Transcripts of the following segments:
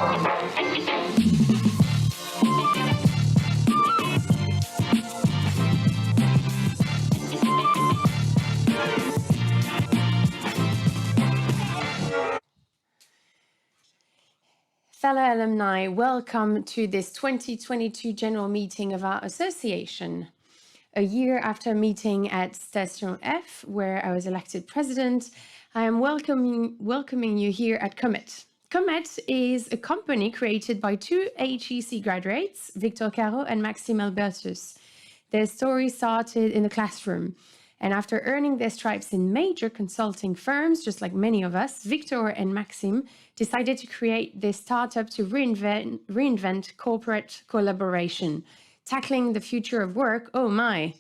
Fellow alumni, welcome to this 2022 general meeting of our association. A year after meeting at Station F, where I was elected president, I am welcoming you here at Comet. Comet is a company created by two HEC graduates, Victor Caro and Maxime Albertus. Their story started in the classroom. And after earning their stripes in major consulting firms, just like many of us, Victor and Maxime decided to create this startup to reinvent corporate collaboration, tackling the future of work, oh my,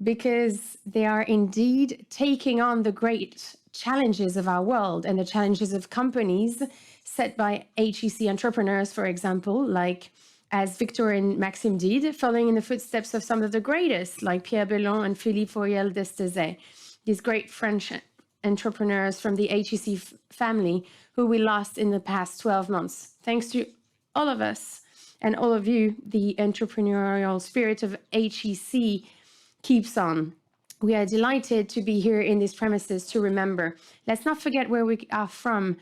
because they are indeed taking on the great challenges of our world and the challenges of companies set by HEC entrepreneurs, for example, like as Victor and Maxime did, following in the footsteps of some of the greatest, like Pierre Bellon and Philippe Auriel d'Estezet, these great French entrepreneurs from the HEC family who we lost in the past 12 months. Thanks to all of us and all of you, the entrepreneurial spirit of HEC keeps on. We are delighted to be here in these premises to remember. Let's not forget where we are from.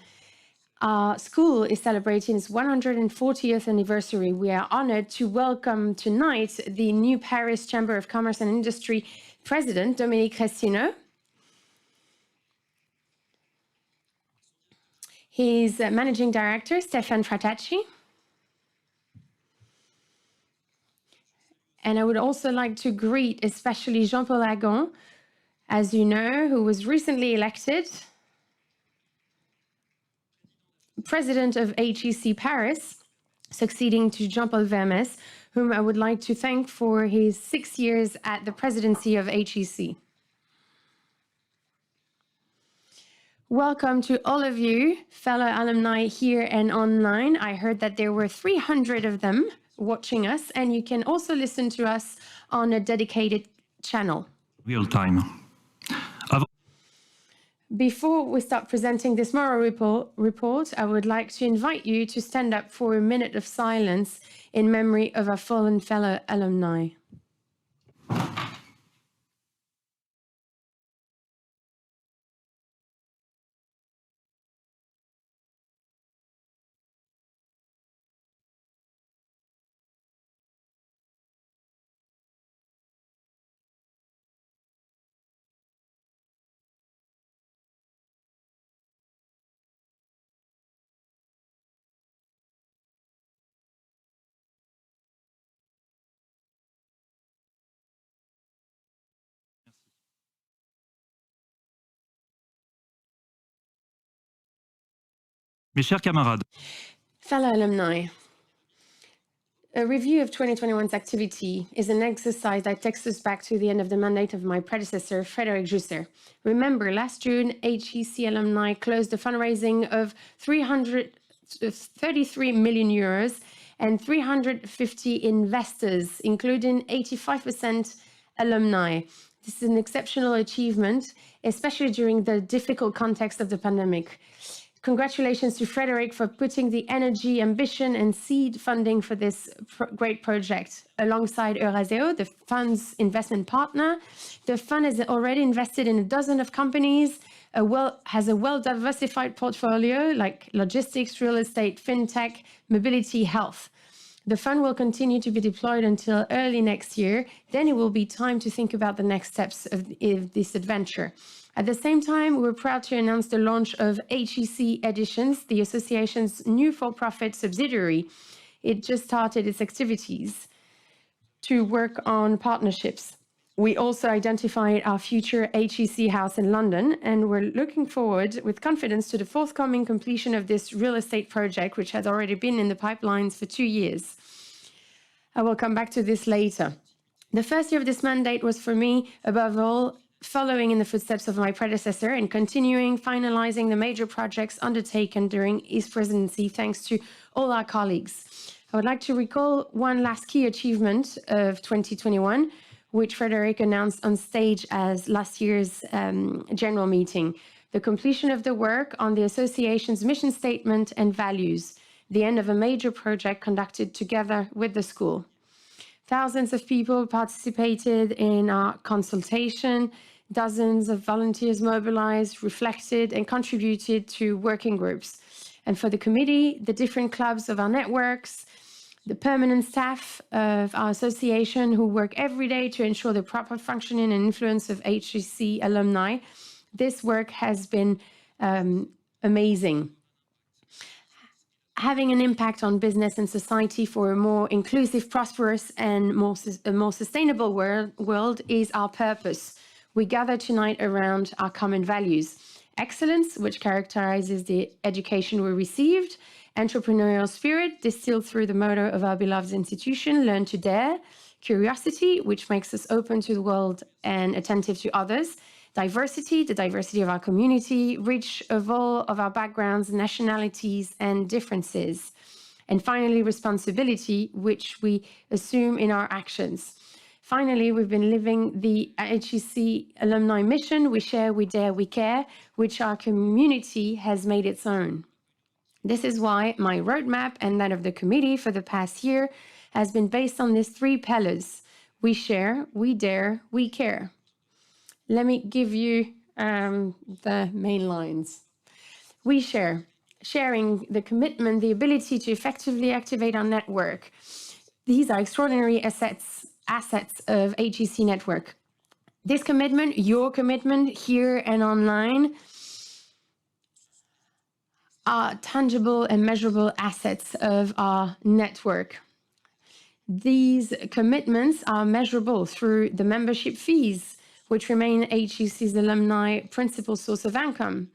Our school is celebrating its 140th anniversary. We are honored to welcome tonight the new Paris Chamber of Commerce and Industry President, Dominique Restineau. His Managing Director, Stéphane Fratacci. And I would also like to greet especially Jean-Paul Agon, as you know, who was recently elected President of HEC Paris, succeeding to Jean-Paul Vermes, whom I would like to thank for his 6 years at the presidency of HEC. Welcome to all of you, fellow alumni here and online. I heard that there were 300 of them watching us, and you can also listen to us on a dedicated channel. Real time. Before we start presenting this moral report, I would like to invite you to stand up for a minute of silence in memory of our fallen fellow alumni. Mes chers camarades, Fellow alumni, a review of 2021's activity is an exercise that takes us back to the end of the mandate of my predecessor, Frédéric Jusser. Remember, last June, HEC Alumni closed a fundraising of 333 million euros and 350 investors, including 85% alumni. This is an exceptional achievement, especially during the difficult context of the pandemic. Congratulations to Frédéric for putting the energy, ambition, and seed funding for this great project. Alongside Euraseo, the fund's investment partner, the fund has already invested in a dozen of companies, has a well-diversified portfolio like logistics, real estate, fintech, mobility, health. The fund will continue to be deployed until early next year. Then it will be time to think about the next steps of this adventure. At the same time, we're proud to announce the launch of HEC Editions, the association's new for-profit subsidiary. It just started its activities to work on partnerships. We also identified our future HEC house in London, and we're looking forward with confidence to the forthcoming completion of this real estate project, which has already been in the pipelines for 2 years. I will come back to this later. The first year of this mandate was for me, above all, following in the footsteps of my predecessor and finalizing the major projects undertaken during his presidency, thanks to all our colleagues. I would like to recall one last key achievement of 2021, which Frédéric announced on stage as last year's general meeting, the completion of the work on the association's mission statement and values. the end of a major project conducted together with the school. Thousands of people participated in our consultation. Dozens of volunteers mobilized, reflected, and contributed to working groups. And for the committee, the different clubs of our networks, the permanent staff of our association who work every day to ensure the proper functioning and influence of HEC alumni, this work has been amazing. Having an impact on business and society for a more inclusive, prosperous, and a more sustainable world is our purpose. We gather tonight around our common values. Excellence, which characterizes the education we received, entrepreneurial spirit, distilled through the motto of our beloved institution, learn to dare, curiosity, which makes us open to the world and attentive to others, diversity, the diversity of our community, rich of all of our backgrounds, nationalities, and differences. And finally, responsibility, which we assume in our actions. Finally, we've been living the HEC alumni mission, we share, we dare, we care, which our community has made its own. This is why my roadmap and that of the committee for the past year has been based on these three pillars. We share, we dare, we care. Let me give you the main lines. We share, sharing the commitment, the ability to effectively activate our network. These are extraordinary assets of HEC network. This commitment, your commitment here and online, are tangible and measurable assets of our network. These commitments are measurable through the membership fees, which remain HEC's alumni principal source of income.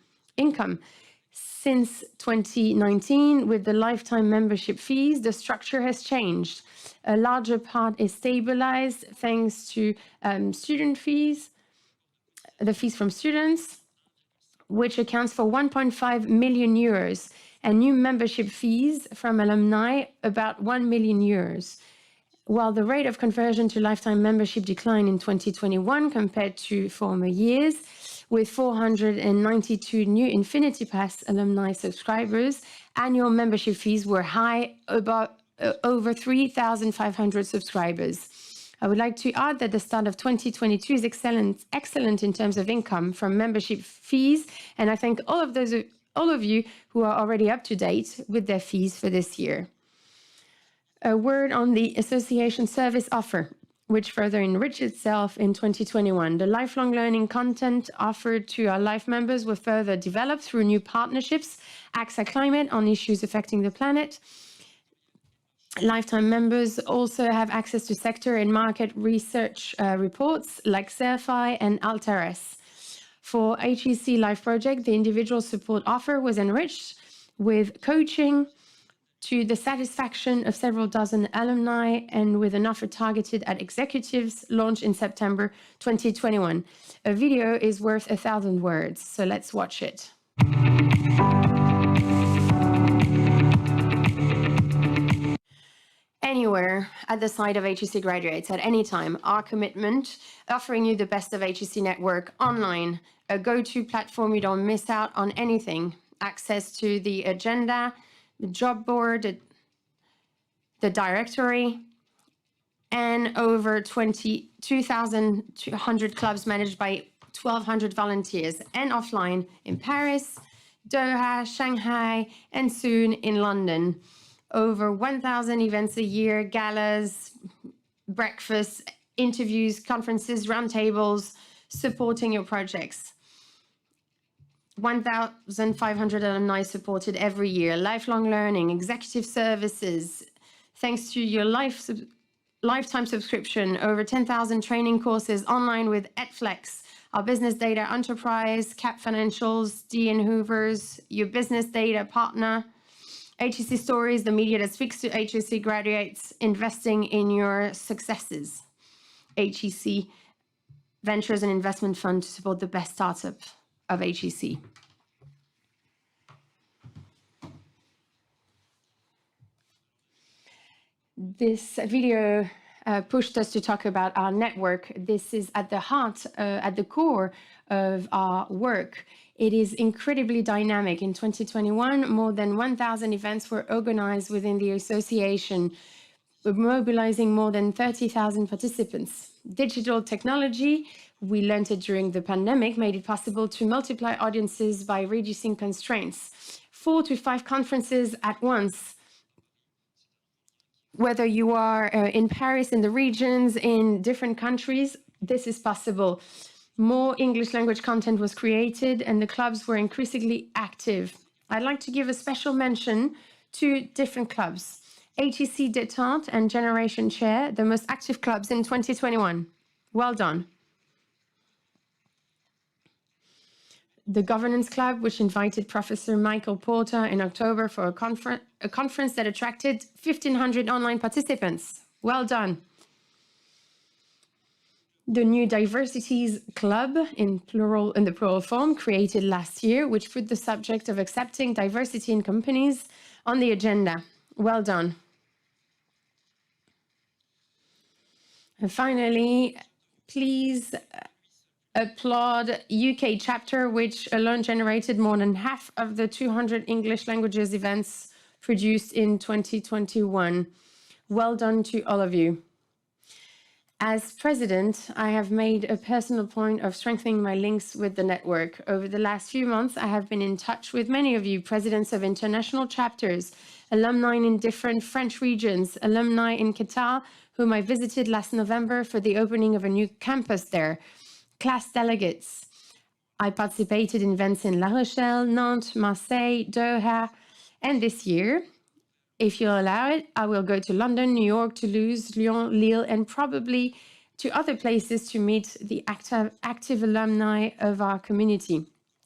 Since 2019, with the lifetime membership fees, the structure has changed. A larger part is stabilized thanks to student fees, the fees from students, which accounts for 1.5 million euros, and new membership fees from alumni, about 1 million euros. While the rate of conversion to lifetime membership declined in 2021 compared to former years, with 492 new Infinity Pass alumni subscribers, annual membership fees were high, about over 3,500 subscribers. I would like to add that the start of 2022 is excellent in terms of income from membership fees, and I thank all of you who are already up to date with their fees for this year. A word on the association service offer, which further enriched itself in 2021. The lifelong learning content offered to our life members were further developed through new partnerships, AXA Climate on issues affecting the planet. Lifetime members also have access to sector and market research reports like CERFI and Alteres. For HEC Life Project, the individual support offer was enriched with coaching to the satisfaction of several dozen alumni and with an offer targeted at executives launched in September 2021. A video is worth 1,000 words, so let's watch it. Anywhere at the side of HEC graduates at any time, our commitment, offering you the best of HEC network online, a go-to platform you don't miss out on anything, access to the agenda, the job board, the directory, and over 2,200 clubs managed by 1,200 volunteers, and offline in Paris, Doha, Shanghai, and soon in London. Over 1,000 events a year, galas, breakfasts, interviews, conferences, roundtables, supporting your projects. 1,500 alumni supported every year, lifelong learning, executive services. Thanks to your lifetime subscription, over 10,000 training courses online with EdFlex, our business data enterprise, Cap Financials, D&H Hoovers, your business data partner. HEC Stories, the media that speaks to HEC graduates, investing in your successes. HEC Ventures and Investment Fund to support the best startup of HEC. This video pushed us to talk about our network. This is at the heart, at the core of our work. It is incredibly dynamic. In 2021, more than 1,000 events were organized within the association, mobilizing more than 30,000 participants. Digital technology, we learned it during the pandemic, made it possible to multiply audiences by reducing constraints. 4 to 5 conferences at once. Whether you are in Paris, in the regions, in different countries, this is possible. More English language content was created and the clubs were increasingly active. I'd like to give a special mention to different clubs. HEC Détente and Generation Chair, the most active clubs in 2021. Well done. The Governance Club, which invited Professor Michael Porter in October for a conference that attracted 1,500 online participants. Well done. The new Diversities Club, in the plural form, created last year, which put the subject of accepting diversity in companies on the agenda. Well done. And finally, please applaud UK chapter, which alone generated more than half of the 200 English languages events produced in 2021. Well done to all of you. As president, I have made a personal point of strengthening my links with the network. Over the last few months, I have been in touch with many of you, presidents of international chapters, alumni in different French regions, alumni in Qatar, whom I visited last November for the opening of a new campus there, class delegates. I participated in events in La Rochelle, Nantes, Marseille, Doha, and this year, if you'll allow it, I will go to London, New York, Toulouse, Lyon, Lille, and probably to other places to meet the active alumni of our community.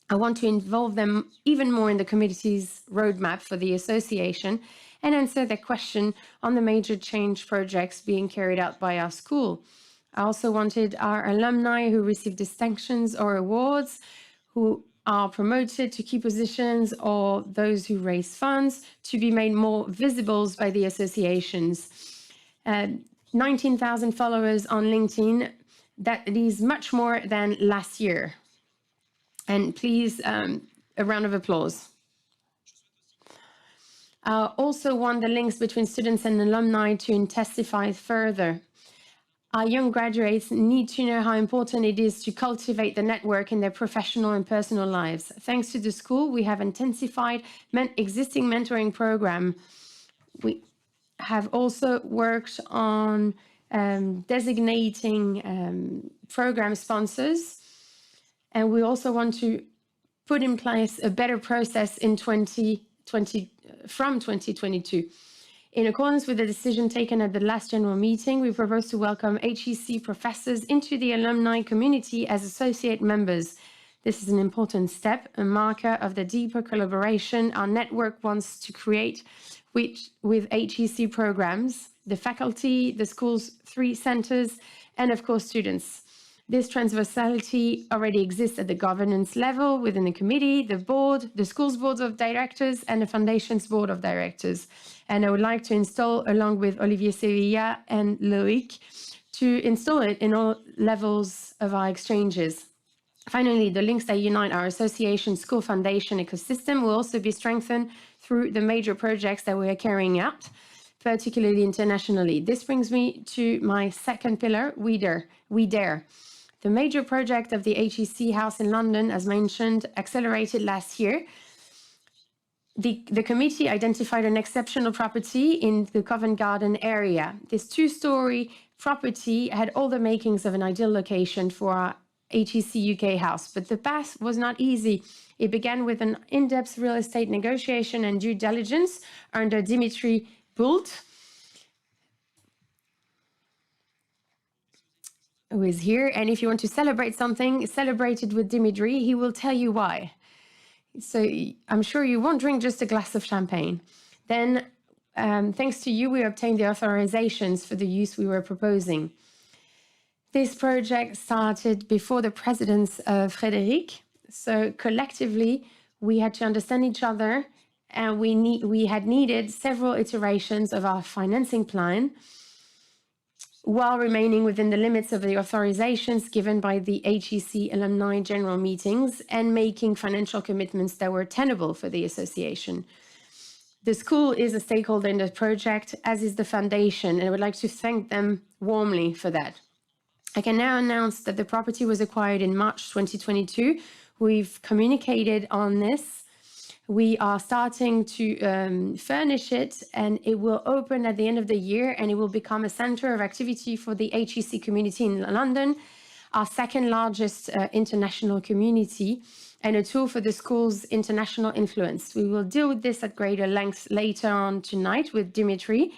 I want to involve them even more in the community's roadmap for the association and answer their question on the major change projects being carried out by our school. I also wanted our alumni who receive distinctions or awards, who are promoted to key positions, or those who raise funds to be made more visible by the associations. 19,000 followers on LinkedIn, that is much more than last year. And please, a round of applause. I also want the links between students and alumni to intensify further. Our young graduates need to know how important it is to cultivate the network in their professional and personal lives. Thanks to the school, we have intensified existing mentoring program. We have also worked on designating program sponsors, and we also want to put in place a better process in 2022. In accordance with the decision taken at the last general meeting, we propose to welcome HEC professors into the alumni community as associate members. This is an important step, a marker of the deeper collaboration our network wants to create with HEC programs, the faculty, the school's 3 centers, and of course, students. This transversality already exists at the governance level within the committee, the board, the school's boards of directors, and the foundation's board of directors. And I would like to install, along with Olivier Sevilla and Loic, to install it in all levels of our exchanges. Finally, the links that unite our association school foundation ecosystem will also be strengthened through the major projects that we are carrying out, particularly internationally. This brings me to my second pillar, We Dare. The major project of the HEC House in London, as mentioned, accelerated last year. The committee identified an exceptional property in the Covent Garden area. This 2-story property had all the makings of an ideal location for our HEC UK house, but the path was not easy. It began with an in-depth real estate negotiation and due diligence under Dimitri Bult, who is here. And if you want to celebrate something, celebrate it with Dimitri. He will tell you why. So I'm sure you won't drink just a glass of champagne. Then, thanks to you, we obtained the authorizations for the use we were proposing. This project started before the presidents of Frédéric. So collectively, we had to understand each other, and we had needed several iterations of our financing plan. while remaining within the limits of the authorizations given by the HEC Alumni General Meetings and making financial commitments that were tenable for the association. The school is a stakeholder in the project, as is the foundation, and I would like to thank them warmly for that. I can now announce that the property was acquired in March 2022. We've communicated on this. We are starting to furnish it, and it will open at the end of the year, and it will become a center of activity for the HEC community in London, our second largest international community, and a tool for the school's international influence. We will deal with this at greater length later on tonight with Dimitri,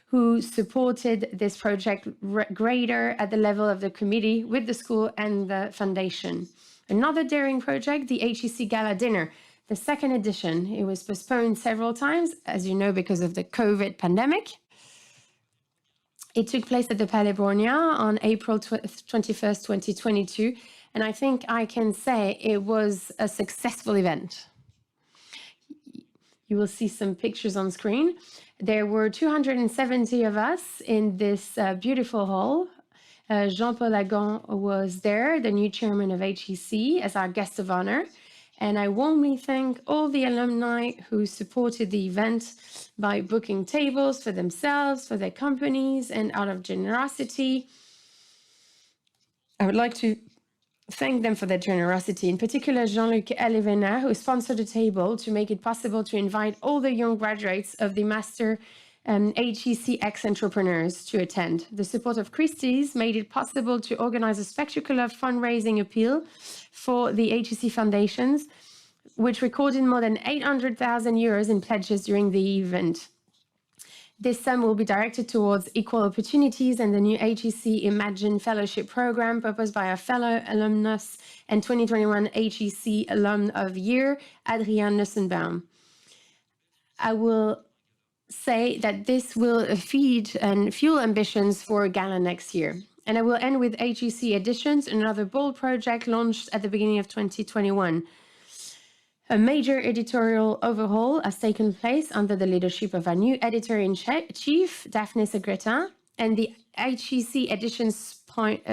who supported this project greater at the level of the committee with the school and the foundation. Another daring project, the HEC Gala Dinner, the second edition. It was postponed several times, as you know, because of the COVID pandemic. It took place at the Palais Brongniart on April 21st, 2022, and I think I can say it was a successful event. You will see some pictures on screen. There were 270 of us in this beautiful hall. Jean-Paul Lagan was there, the new chairman of HEC, as our guest of honor. And I warmly thank all the alumni who supported the event by booking tables for themselves, for their companies, and out of generosity. I would like to thank them for their generosity, in particular Jean-Luc Elevena, who sponsored a table to make it possible to invite all the young graduates of the Master HEC ex-entrepreneurs to attend. The support of Christie's made it possible to organize a spectacular fundraising appeal for the HEC foundations, which recorded more than 800,000 euros in pledges during the event. This sum will be directed towards equal opportunities and the new HEC Imagine Fellowship Program proposed by our fellow alumnus and 2021 HEC Alum of Year, Adrian Nussenbaum. I will say that this will feed and fuel ambitions for a gala next year. And I will end with HEC Editions, another bold project launched at the beginning of 2021. A major editorial overhaul has taken place under the leadership of our new editor-in-chief, Daphne Segretin, and the HEC Editions.fr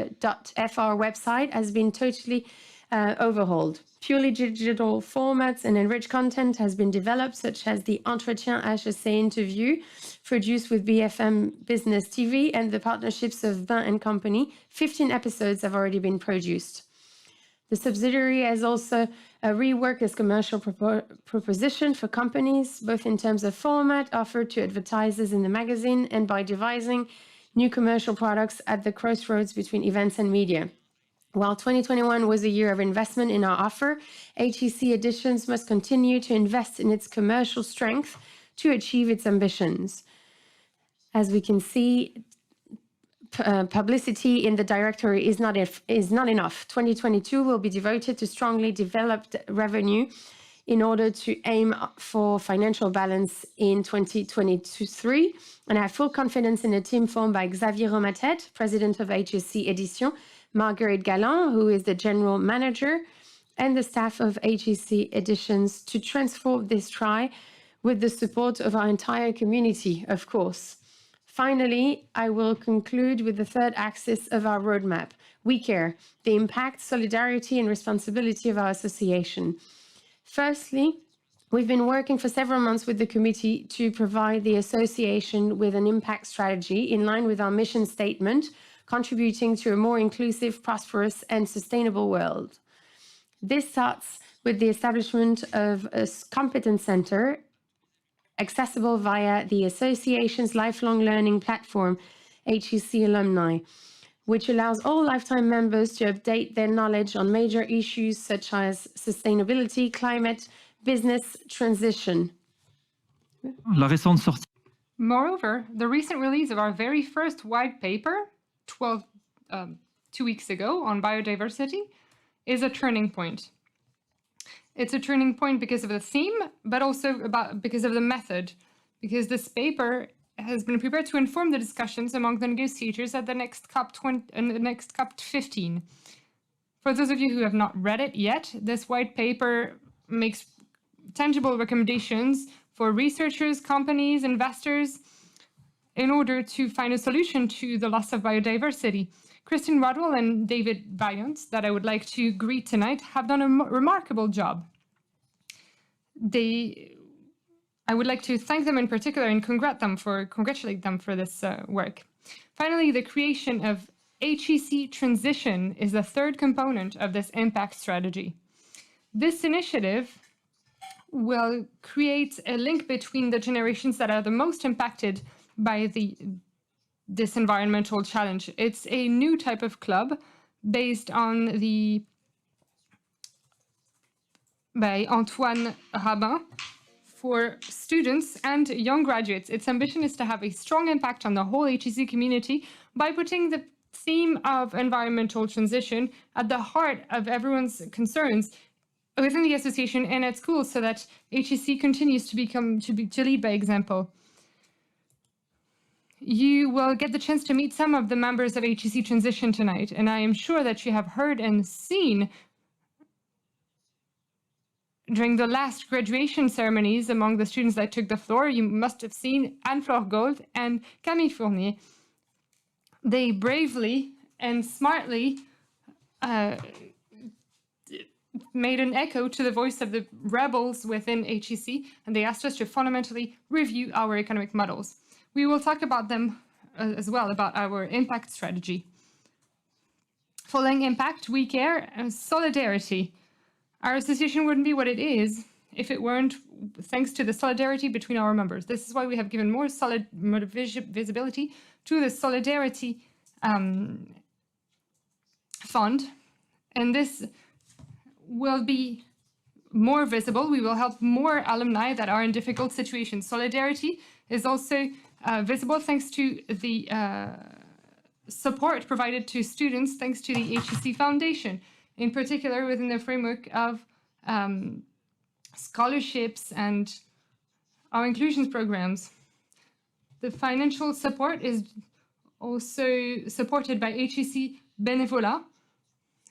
website has been totally overhauled. Purely digital formats and enriched content has been developed, such as the Entretien HEC interview produced with BFM Business TV and the partnerships of Bain & Company. 15 episodes have already been produced. The subsidiary has also reworked its commercial proposition for companies, both in terms of format offered to advertisers in the magazine and by devising new commercial products at the crossroads between events and media. While 2021 was a year of investment in our offer, HEC Editions must continue to invest in its commercial strength to achieve its ambitions. As we can see, publicity in the directory is not enough. 2022 will be devoted to strongly developed revenue in order to aim for financial balance in 2023. And I have full confidence in a team formed by Xavier Romatet, president of HEC Editions, Marguerite Galland, who is the general manager, and the staff of HEC Editions to transform this try with the support of our entire community, of course. Finally, I will conclude with the third axis of our roadmap. We care, the impact, solidarity, and responsibility of our association. Firstly, we've been working for several months with the committee to provide the association with an impact strategy in line with our mission statement, contributing to a more inclusive, prosperous, and sustainable world. This starts with the establishment of a competence center accessible via the association's lifelong learning platform, HEC Alumni, which allows all lifetime members to update their knowledge on major issues such as sustainability, climate, business, transition. La récente sortie. Moreover, the recent release of our very first white paper, 2 weeks ago, on biodiversity, is a turning point. It's a turning point because of the theme, but also because of the method, because this paper has been prepared to inform the discussions among the negotiators at the next COP 15. For those of you who have not read it yet, this white paper makes tangible recommendations for researchers, companies, investors, in order to find a solution to the loss of biodiversity. Christine Rodwell and David Valiant, that I would like to greet tonight, have done a remarkable job. I would like to thank them in particular and congratulate them for this work. Finally, the creation of HEC Transition is the third component of this impact strategy. This initiative will create a link between the generations that are the most impacted by this environmental challenge. It's a new type of club based on by Antoine Rabin for students and young graduates. Its ambition is to have a strong impact on the whole HEC community by putting the theme of environmental transition at the heart of everyone's concerns within the association and at school, so that HEC continues to lead by example. You will get the chance to meet some of the members of HEC Transition tonight, and I am sure that you have heard and seen during the last graduation ceremonies among the students that took the floor. You must have seen Anne-Fleur Gold and Camille Fournier. They bravely and smartly made an echo to the voice of the rebels within HEC, and they asked us to fundamentally review our economic models. We will talk about them as well, about our impact strategy. Following impact, we care, and solidarity. Our association wouldn't be what it is if it weren't thanks to the solidarity between our members. This is why we have given more visibility to the Solidarity Fund, and this will be more visible. We will help more alumni that are in difficult situations. Solidarity is also visible thanks to the support provided to students thanks to the HEC Foundation, in particular within the framework of scholarships and our inclusions programs. The financial support is also supported by HEC Benevola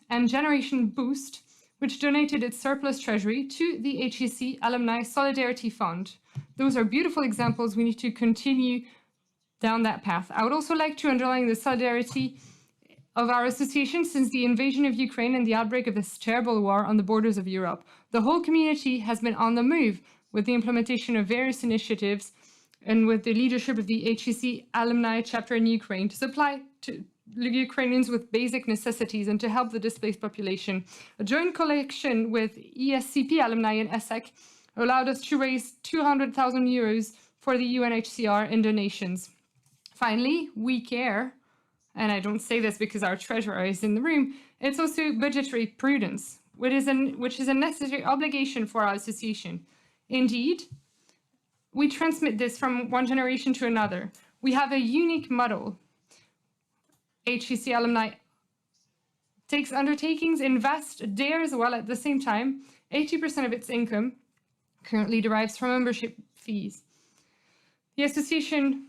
and Generation Boost, which donated its surplus treasury to the HEC Alumni Solidarity Fund. Those are beautiful examples. We need to continue down that path. I would also like to underline the solidarity of our association since the invasion of Ukraine and the outbreak of this terrible war on the borders of Europe. The whole community has been on the move with the implementation of various initiatives and with the leadership of the HEC Alumni chapter in Ukraine to supply to Ukrainians with basic necessities and to help the displaced population. A joint collection with ESCP alumni and HEC allowed us to raise 200,000 euros for the UNHCR in donations. Finally, we care, and I don't say this because our treasurer is in the room, it's also budgetary prudence, which is a necessary obligation for our association. Indeed, we transmit this from one generation to another. We have a unique model. HEC Alumni takes undertakings, invests, dares, while at the same time, 80% of its income currently derives from membership fees. The association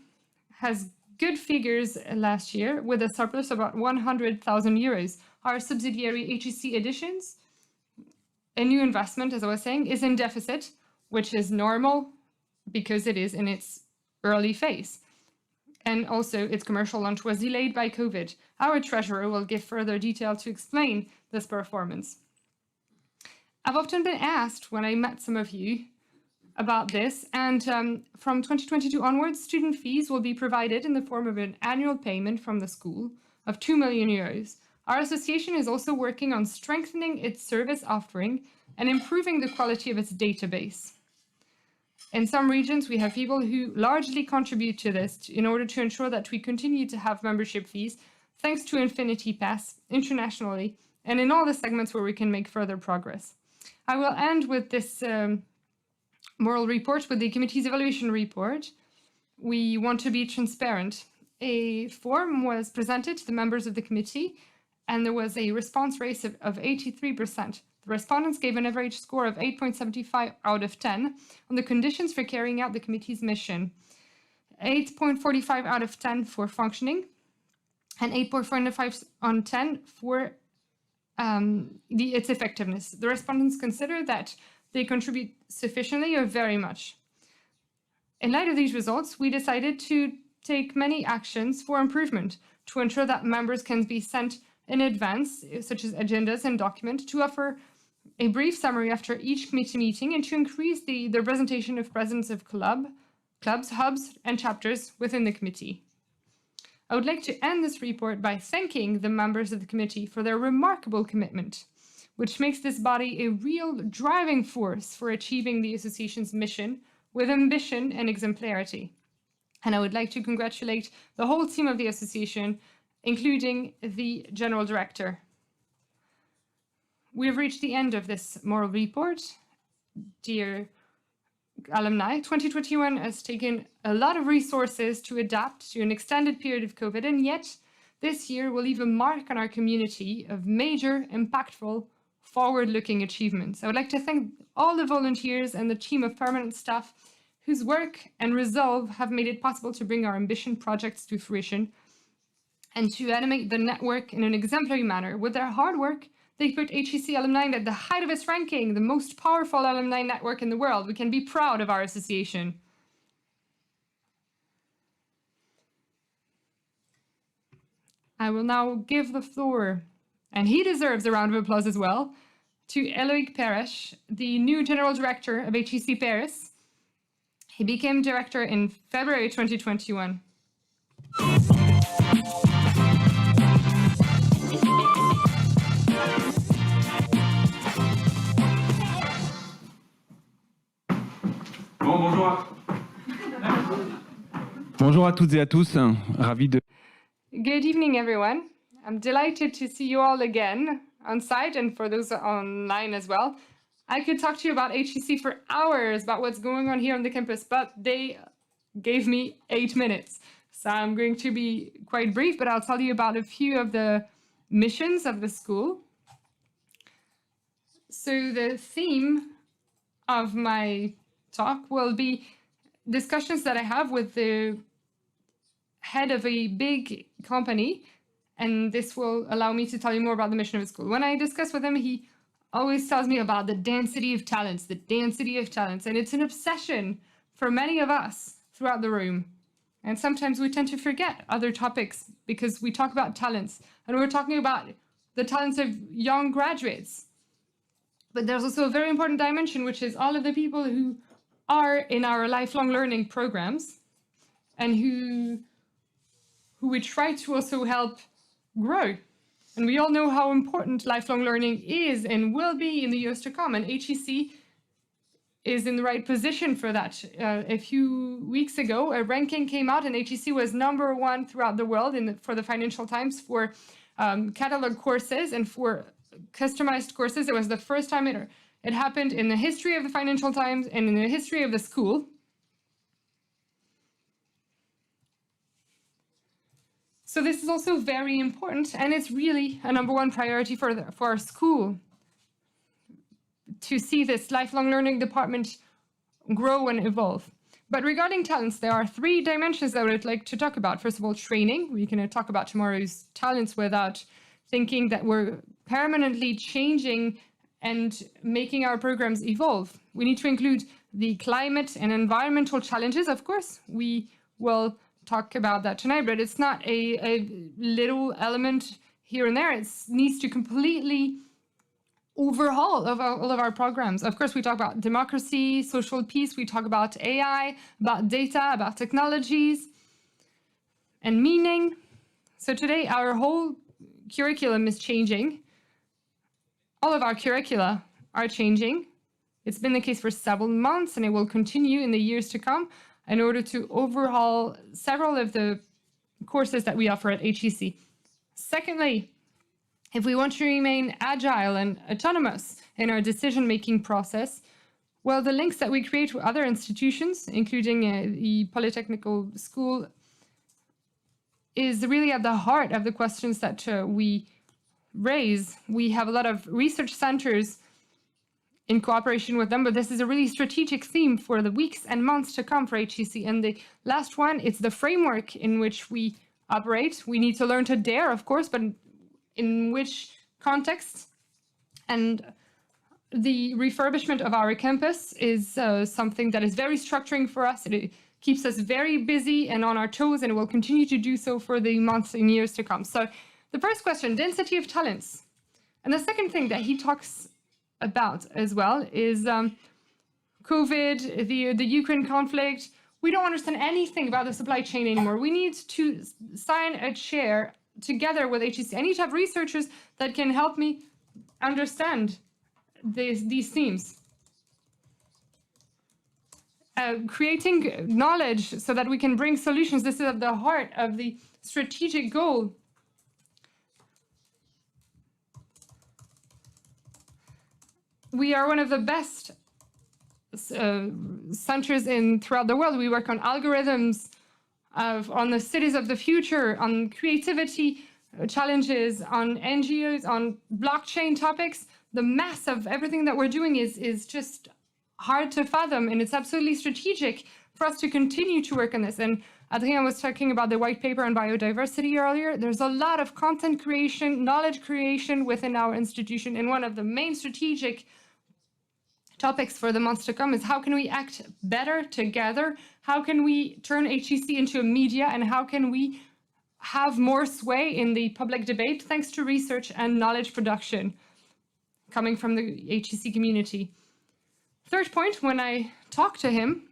has good figures last year with a surplus of about 100,000 euros. Our subsidiary HEC Editions, a new investment, as I was saying, is in deficit, which is normal because it is in its early phase. And also its commercial launch was delayed by COVID. Our treasurer will give further detail to explain this performance. I've often been asked when I met some of you about this, and from 2022 onwards, student fees will be provided in the form of an annual payment from the school of 2 million euros. Our association is also working on strengthening its service offering and improving the quality of its database. In some regions, we have people who largely contribute to this in order to ensure that we continue to have membership fees, thanks to Infinity Pass internationally, and in all the segments where we can make further progress. I will end with this moral report, with the committee's evaluation report. We want to be transparent. A form was presented to the members of the committee, and there was a response rate of 83%. The respondents gave an average score of 8.75 out of 10 on the conditions for carrying out the committee's mission, 8.45 out of 10 for functioning, and 8.45 on 10 for its effectiveness. The respondents consider that they contribute sufficiently or very much. In light of these results, we decided to take many actions for improvement to ensure that members can be sent in advance, such as agendas and documents, to offer a brief summary after each committee meeting and to increase the representation of presence of clubs, hubs, and chapters within the committee. I would like to end this report by thanking the members of the committee for their remarkable commitment, which makes this body a real driving force for achieving the association's mission with ambition and exemplarity. And I would like to congratulate the whole team of the association, including the General Director. We have reached the end of this moral report. Dear alumni, 2021 has taken a lot of resources to adapt to an extended period of COVID, and yet this year will leave a mark on our community of major, impactful, forward-looking achievements. I would like to thank all the volunteers and the team of permanent staff whose work and resolve have made it possible to bring our ambition projects to fruition and to animate the network in an exemplary manner. With their hard work, they put HEC Alumni at the height of its ranking, the most powerful alumni network in the world. We can be proud of our association. I will now give the floor, and he deserves a round of applause as well, to Eloïc Peresh, the new General Director of HEC Paris. He became director in February 2021. Bonjour à toutes et à tous, ravi de... Good evening, everyone. I'm delighted to see you all again on site and for those online as well. I could talk to you about HEC for hours about what's going on here on the campus, but they gave me 8 minutes. So I'm going to be quite brief, but I'll tell you about a few of the missions of the school. So the theme of my talk will be discussions that I have with the head of a big company, and this will allow me to tell you more about the mission of the school. When I discuss with him, he always tells me about the density of talents, and it's an obsession for many of us throughout the room. And sometimes we tend to forget other topics because we talk about talents, and we're talking about the talents of young graduates. But there's also a very important dimension, which is all of the people who are in our lifelong learning programs and who we try to also help grow. And we all know how important lifelong learning is and will be in the years to come. And HEC is in the right position for that. A few weeks ago, a ranking came out and HEC was #1 throughout the world for the Financial Times for catalog courses and for customized courses. It was the first time it happened in the history of the Financial Times and in the history of the school. So this is also very important, and it's really a #1 priority for our school to see this lifelong learning department grow and evolve. But regarding talents, there are 3 dimensions that I would like to talk about. First of all, training. We can talk about tomorrow's talents without thinking that we're permanently changing and making our programs evolve. We need to include the climate and environmental challenges. Of course, we will talk about that tonight, but it's not a little element here and there. It needs to completely overhaul all of our programs. Of course, we talk about democracy, social peace, we talk about AI, about data, about technologies, and meaning. So today, our whole curriculum is changing. All of our curricula are changing. It's been the case for several months, and it will continue in the years to come in order to overhaul several of the courses that we offer at HEC. Secondly, if we want to remain agile and autonomous in our decision-making process, well, the links that we create with other institutions, including the Polytechnical School, is really at the heart of the questions that we raise. We have a lot of research centers in cooperation with them, but this is a really strategic theme for the weeks and months to come for HEC. And the last one, it's the framework in which we operate. We need to learn to dare, of course, but in which context? And the refurbishment of our campus is something that is very structuring for us. It keeps us very busy and on our toes, and it will continue to do so for the months and years to come. So the first question, density of talents. And the second thing that he talks about as well is COVID, the Ukraine conflict. We don't understand anything about the supply chain anymore. We need to sign a chair together with HEC. I need to have researchers that can help me understand these themes. Creating knowledge so that we can bring solutions. This is at the heart of the strategic goal. We are one of the best centers throughout the world. We work on algorithms, on the cities of the future, on creativity challenges, on NGOs, on blockchain topics. The mass of everything that we're doing is just hard to fathom, and it's absolutely strategic for us to continue to work on this. And Adrien was talking about the white paper on biodiversity earlier. There's a lot of content creation, knowledge creation within our institution, and one of the main strategic topics for the months to come is how can we act better together? How can we turn HEC into a media, and how can we have more sway in the public debate thanks to research and knowledge production coming from the HEC community? Third point, when I talk to him,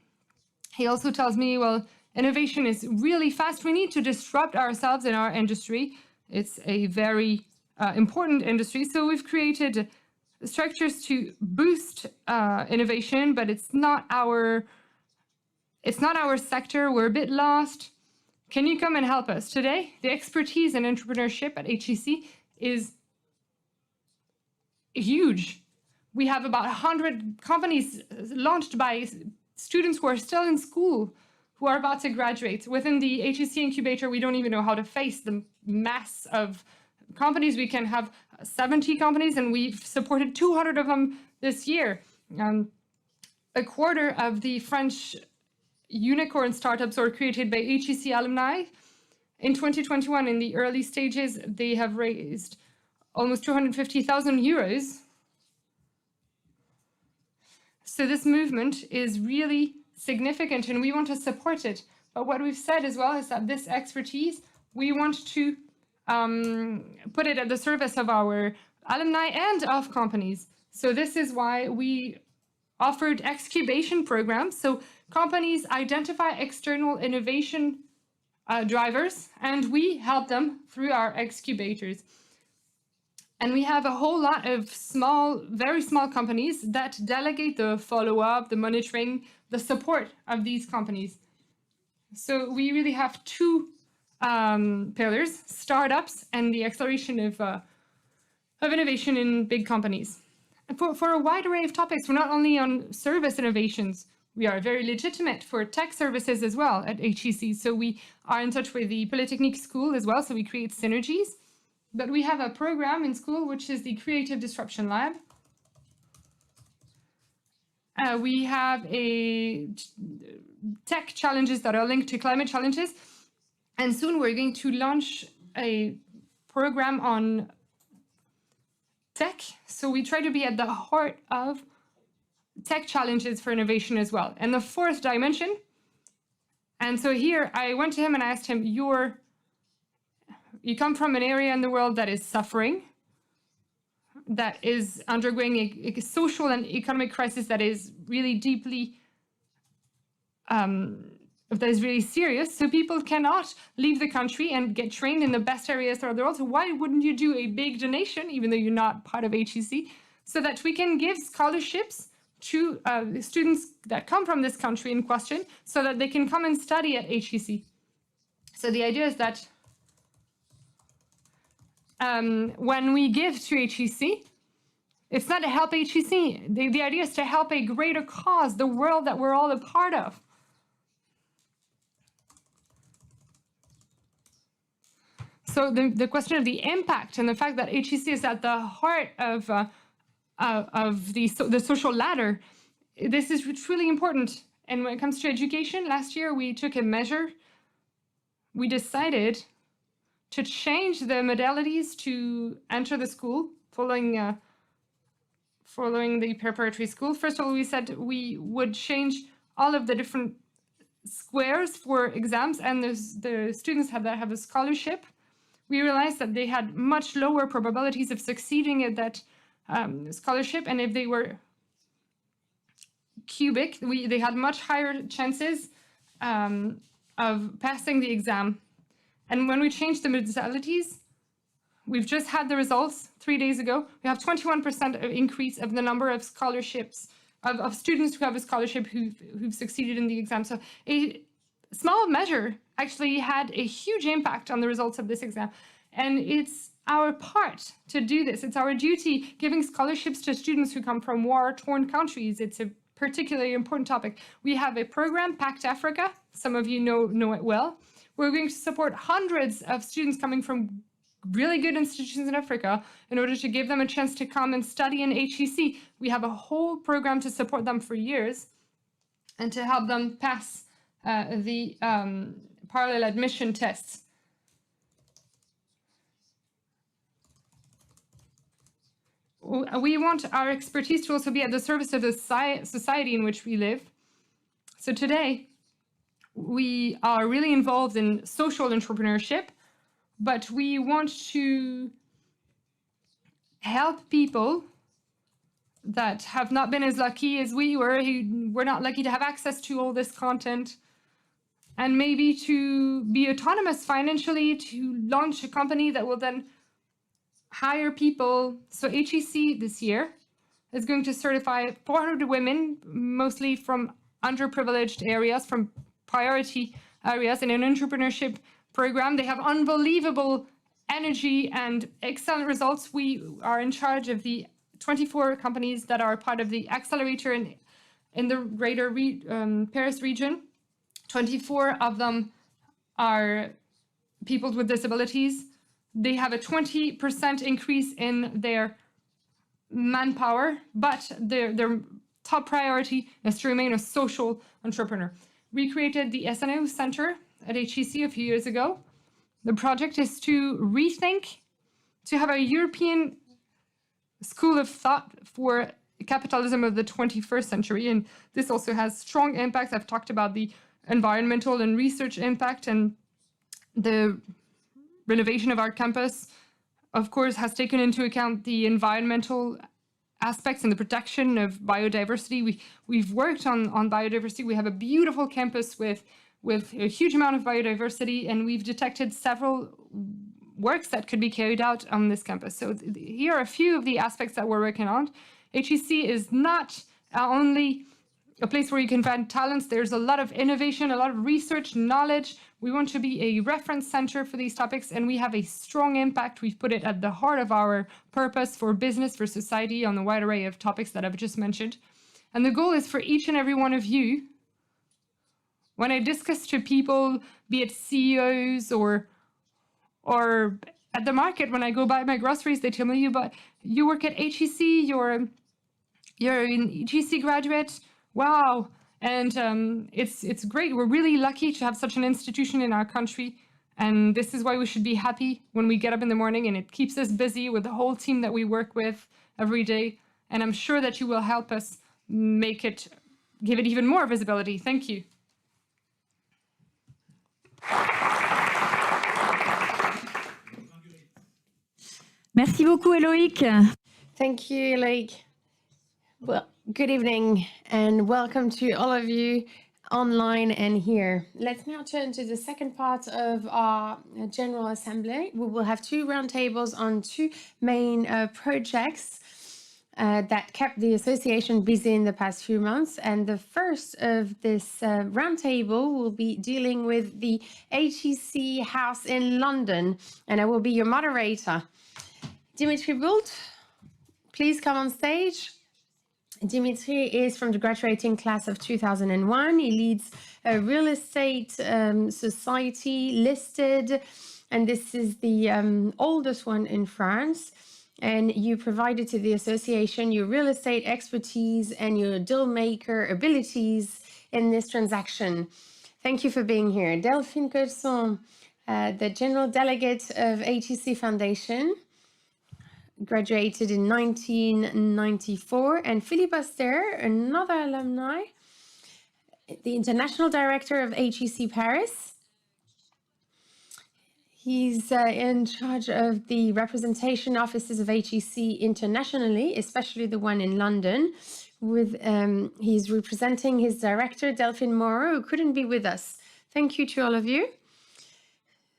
he also tells me, well, innovation is really fast. We need to disrupt ourselves in our industry. It's a very important industry. So we've created structures to boost innovation, but it's not our sector. We're a bit lost. Can you come and help us? Today, the expertise in entrepreneurship at HEC is huge. We have about 100 companies launched by students who are still in school, who are about to graduate. Within the HEC incubator, we don't even know how to face the mass of companies. We can have 70 companies, and we've supported 200 of them this year. A quarter of the French unicorn startups were created by HEC Alumni. In 2021, in the early stages, they have raised almost 250,000 euros. So this movement is really significant, and we want to support it. But what we've said as well is that this expertise, we want to put it at the service of our alumni and of companies. So this is why we offered excubation programs. So companies identify external innovation drivers, and we help them through our excubators. And we have a whole lot of small, very small companies that delegate the follow-up, the monitoring, the support of these companies. So we really have two pillars, startups and the acceleration of innovation in big companies. And for a wide array of topics, we're not only on service innovations, we are very legitimate for tech services as well at HEC. So we are in touch with the Polytechnique School as well, so we create synergies. But we have a program in school, which is the Creative Disruption Lab. We have tech challenges that are linked to climate challenges. And soon we're going to launch a program on tech. So we try to be at the heart of tech challenges for innovation as well. And the fourth dimension. And so here I went to him and I asked him, you come from an area in the world that is suffering, that is undergoing a social and economic crisis that is really deeply, that is really serious. So people cannot leave the country and get trained in the best areas throughout the world. So why wouldn't you do a big donation, even though you're not part of HEC, so that we can give scholarships to students that come from this country in question, so that they can come and study at HEC. So the idea is that when we give to HEC, it's not to help HEC. The idea is to help a greater cause, the world that we're all a part of. So the question of the impact and the fact that HEC is at the heart of the social ladder, this is truly important. And when it comes to education, last year we took a measure. We decided to change the modalities to enter the school following the preparatory school. First of all, we said we would change all of the different squares for exams, and the students that have a scholarship, we realized that they had much lower probabilities of succeeding at that scholarship, and if they were cubic, they had much higher chances of passing the exam. And when we changed the modalities, we've just had the results 3 days ago. We have 21% increase of the number of scholarships, of students who have a scholarship who've succeeded in the exam. So a small measure actually had a huge impact on the results of this exam. And it's our part to do this. It's our duty, giving scholarships to students who come from war-torn countries. It's a particularly important topic. We have a program, Pact Africa. Some of you know it well. We're going to support hundreds of students coming from really good institutions in Africa in order to give them a chance to come and study in HEC. We have a whole program to support them for years and to help them pass the parallel admission tests. We want our expertise to also be at the service of the society in which we live. So today, we are really involved in social entrepreneurship, but we want to help people that have not been as lucky as we were, who were not lucky to have access to all this content, and maybe to be autonomous financially, to launch a company that will then hire people. So HEC this year is going to certify 400 women, mostly from underprivileged areas, from priority areas, in an entrepreneurship program. They have unbelievable energy and excellent results. We are in charge of the 24 companies that are part of the accelerator in the greater Paris region. 24 of them are people with disabilities. They have a 20% increase in their manpower, but their top priority is to remain a social entrepreneur. We created the SNO Center at HEC a few years ago. The project is to rethink, to have a European school of thought for capitalism of the 21st century. And this also has strong impacts. I've talked about the environmental and research impact, and the renovation of our campus, of course, has taken into account the environmental aspects and the protection of biodiversity. We've worked on biodiversity. We have a beautiful campus with a huge amount of biodiversity, and we've detected several works that could be carried out on this campus. So here are a few of the aspects that we're working on. HEC is not only a place where you can find talents. There's a lot of innovation, a lot of research, knowledge. We want to be a reference center for these topics, and we have a strong impact. We've put it at the heart of our purpose for business, for society, on the wide array of topics that I've just mentioned. And the goal is for each and every one of you, when I discuss to people, be it CEOs or at the market, when I go buy my groceries, they tell me, but you work at HEC, you're an HEC graduate. Wow. And it's great. We're really lucky to have such an institution in our country. And this is why we should be happy when we get up in the morning, and it keeps us busy with the whole team that we work with every day. And I'm sure that you will help us give it even more visibility. Thank you. Merci beaucoup, Eloïc. Thank you, Eloïc. Well, good evening and welcome to all of you online and here. Let's now turn to the second part of our General Assembly. We will have two roundtables on two main projects that kept the association busy in the past few months. And the first of this roundtable will be dealing with the HEC House in London, and I will be your moderator. Dimitri Boult, please come on stage. Dimitri is from the graduating class of 2001. He leads a real estate society listed, and this is the oldest one in France. And you provided to the association your real estate expertise and your deal maker abilities in this transaction. Thank you for being here. Delphine Curson, the General Delegate of HEC Foundation, graduated in 1994, and Philippe Aster, another alumni. the international director of HEC Paris. He's in charge of the representation offices of HEC internationally, especially the one in London. He's representing his director, Delphine Moreau, who couldn't be with us. Thank you to all of you.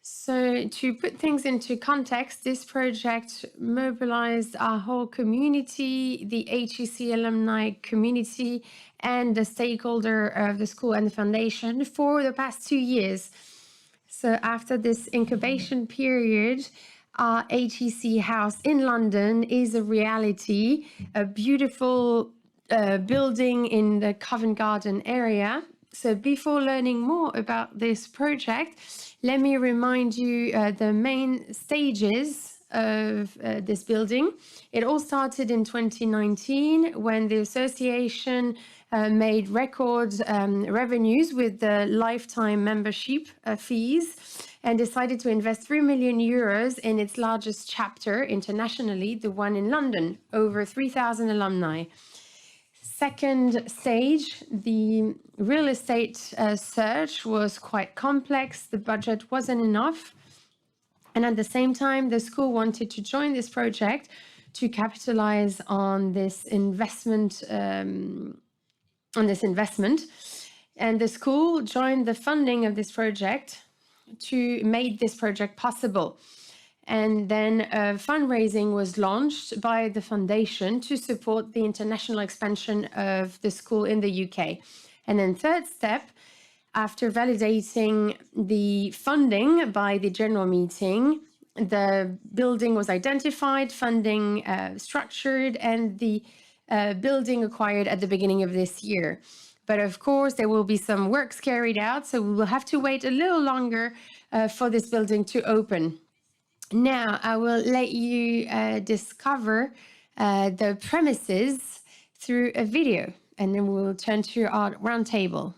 So to put things into context, this project mobilized our whole community, the HEC alumni community, and the stakeholder of the school and the foundation for the past 2 years. So after this incubation period, our HEC house in London is a reality, a beautiful building in the Covent Garden area. So before learning more about this project, let me remind you the main stages of this building. It all started in 2019 when the association made record revenues with the lifetime membership fees and decided to invest 3 million euros in its largest chapter internationally, the one in London, over 3,000 alumni. Second stage, the real estate search was quite complex. The budget wasn't enough. And at the same time, the school wanted to join this project to capitalize on this investment. And the school joined the funding of this project to make this project possible. And then fundraising was launched by the foundation to support the international expansion of the school in the UK. And then third step, after validating the funding by the general meeting, the building was identified, funding structured, and the building acquired at the beginning of this year. But of course, there will be some works carried out, so we will have to wait a little longer for this building to open. Now, I will let you discover the premises through a video, and then we'll turn to our roundtable.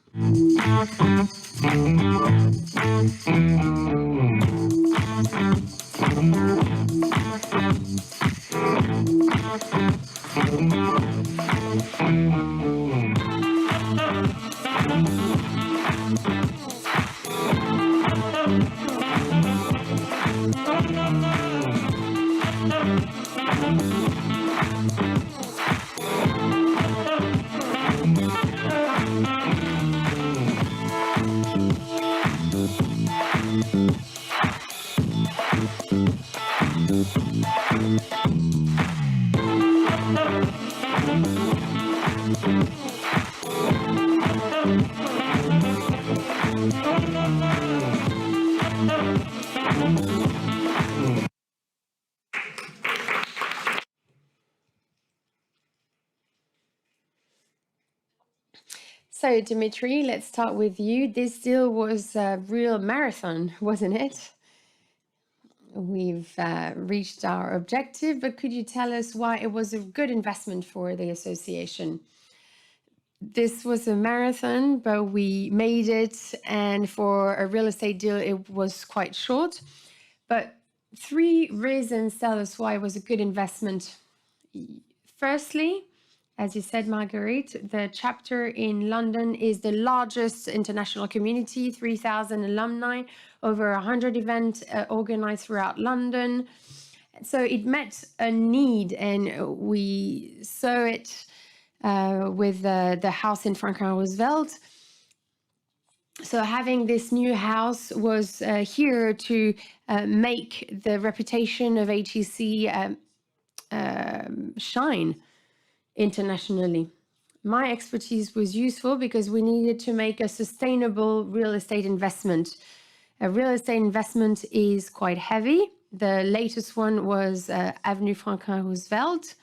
So, Dimitri, let's start with you. This deal was a real marathon, wasn't it? We've reached our objective, but could you tell us why it was a good investment for the association? This was a marathon, but we made it, and for a real estate deal, it was quite short. But 3 reasons tell us why it was a good investment. Firstly, as you said, Marguerite, the chapter in London is the largest international community, 3,000 alumni, over 100 events organized throughout London. So it met a need, and we saw it with the house in Franklin Roosevelt. So having this new house was here to make the reputation of HEC shine internationally. My expertise was useful because we needed to make a sustainable real estate investment. A real estate investment is quite heavy. The latest one was Avenue Franklin Roosevelt.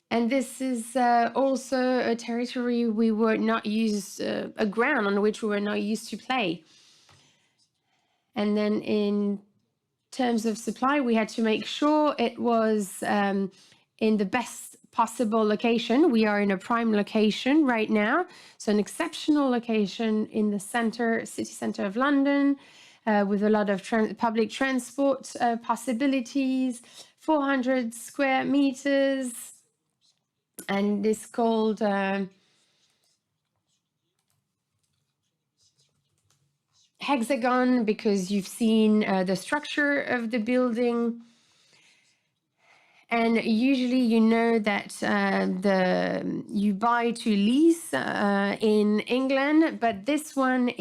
And this is also a territory we were not used, a ground on which we were not used to play. And then in terms of supply, we had to make sure it was in the best possible location. We are in a prime location right now, so an exceptional location in the city center of London, with a lot of public transport possibilities, 400 square meters, and this called hexagon because you've seen the structure of the building. And usually you know that you buy to lease in England, but this one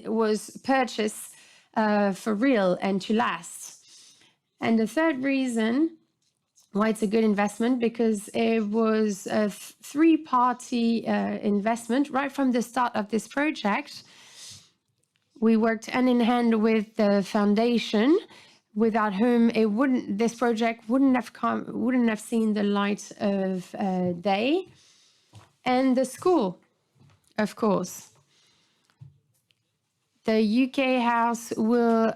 was purchased for real and to last. And the third reason why it's a good investment, because it was a three-party investment right from the start of this project. We worked hand in hand with the foundation, without whom this project wouldn't have seen the light of day, and the school, of course. The UK House will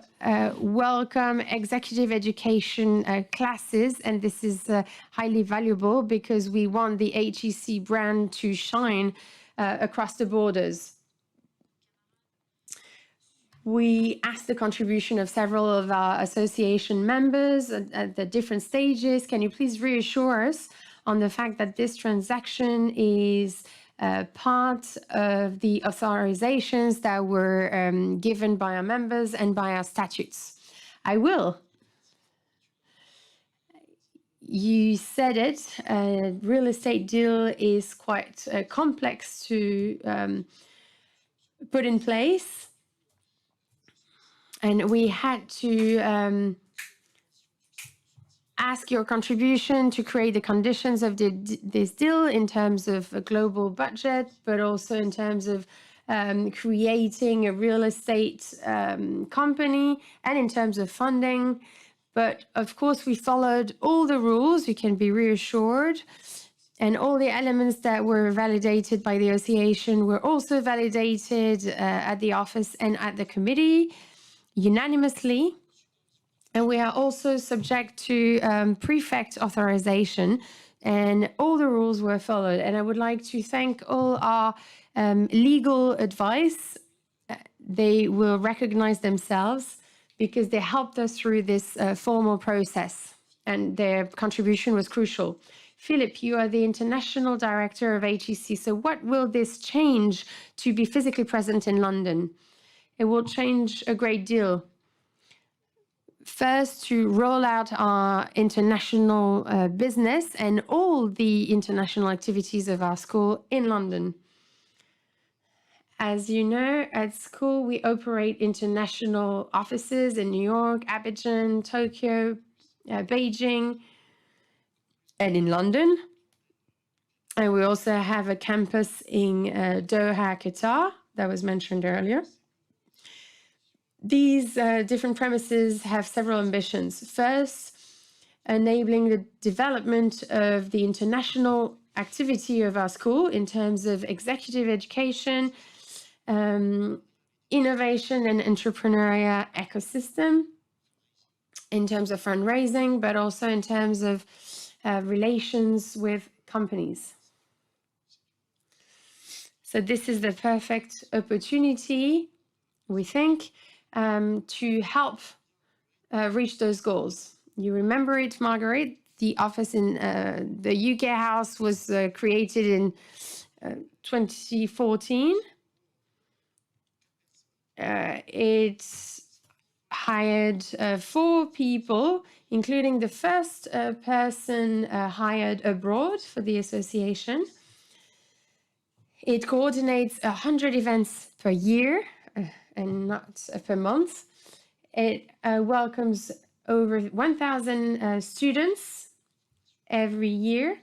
welcome executive education classes, and this is highly valuable because we want the HEC brand to shine across the borders. We asked the contribution of several of our association members at the different stages. Can you please reassure us on the fact that this transaction is part of the authorizations that were given by our members and by our statutes? I will. You said it, a real estate deal is quite complex to put in place. And we had to ask your contribution to create the conditions of this deal in terms of a global budget, but also in terms of creating a real estate company and in terms of funding. But of course, we followed all the rules, you can be reassured. And all the elements that were validated by the association were also validated at the office and at the committee unanimously. And we are also subject to prefect authorization, and all the rules were followed. And I would like to thank all our legal advice. They will recognize themselves because they helped us through this formal process, and their contribution was crucial. Philip, you are the international director of HEC. So what will this change to be physically present in London? It will change a great deal. First, to roll out our international business and all the international activities of our school in London. As you know, at school, we operate international offices in New York, Abidjan, Tokyo, Beijing, and in London. And we also have a campus in Doha, Qatar, that was mentioned earlier. These different premises have several ambitions. First, enabling the development of the international activity of our school in terms of executive education, innovation and entrepreneurial ecosystem, in terms of fundraising, but also in terms of relations with companies. So this is the perfect opportunity, we think, to help reach those goals. You remember it, Marguerite? The office in the UK House was created in 2014. It hired 4 people, including the first person hired abroad for the association. It coordinates 100 events per year and not per month. It welcomes over 1,000 students every year.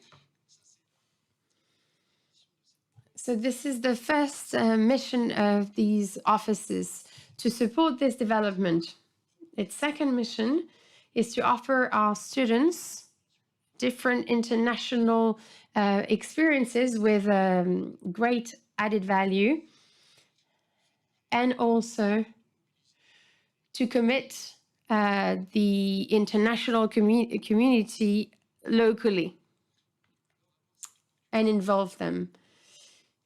So this is the first mission of these offices, to support this development. Its second mission is to offer our students different international experiences with great added value, and also to commit the international community locally and involve them.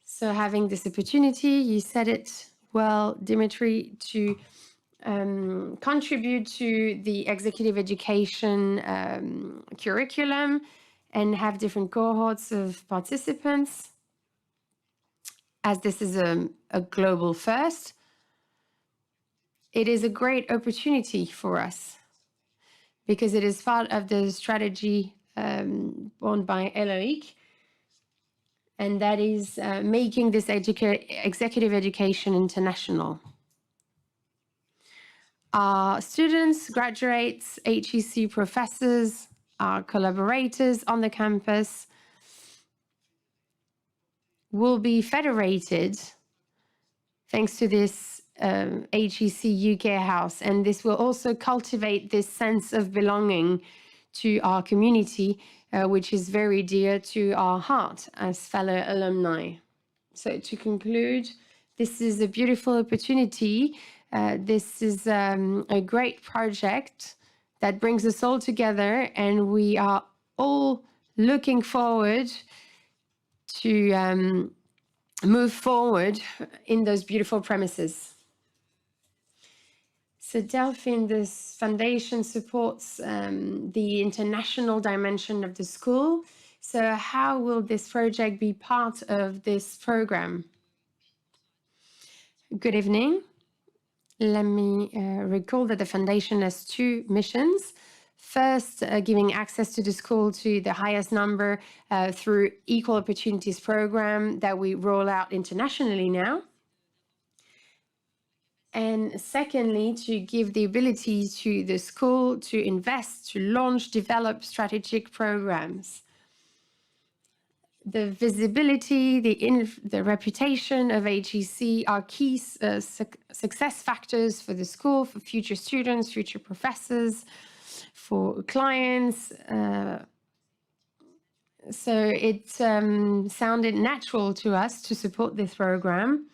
So having this opportunity, you said it well, Dimitri, to contribute to the executive education curriculum and have different cohorts of participants, as this is a global first. it is a great opportunity for us because it is part of the strategy born by Eloic, and that is making this executive education international. Our students, graduates, HEC professors, our collaborators on the campus will be federated thanks to this HEC UK house. And this will also cultivate this sense of belonging to our community, which is very dear to our heart as fellow alumni. So to conclude, this is a beautiful opportunity. This is a great project that brings us all together, and we are all looking forward to move forward in those beautiful premises. So Delphine, this foundation supports the international dimension of the school. So how will this project be part of this program? Good evening. Let me recall that the foundation has two missions. First, giving access to the school to the highest number through Equal Opportunities program that we roll out internationally now. And secondly, to give the ability to the school to invest, to launch, develop strategic programs. The visibility, the reputation of HEC are key success factors for the school, for future students, future professors, for clients. So it sounded natural to us to support this program.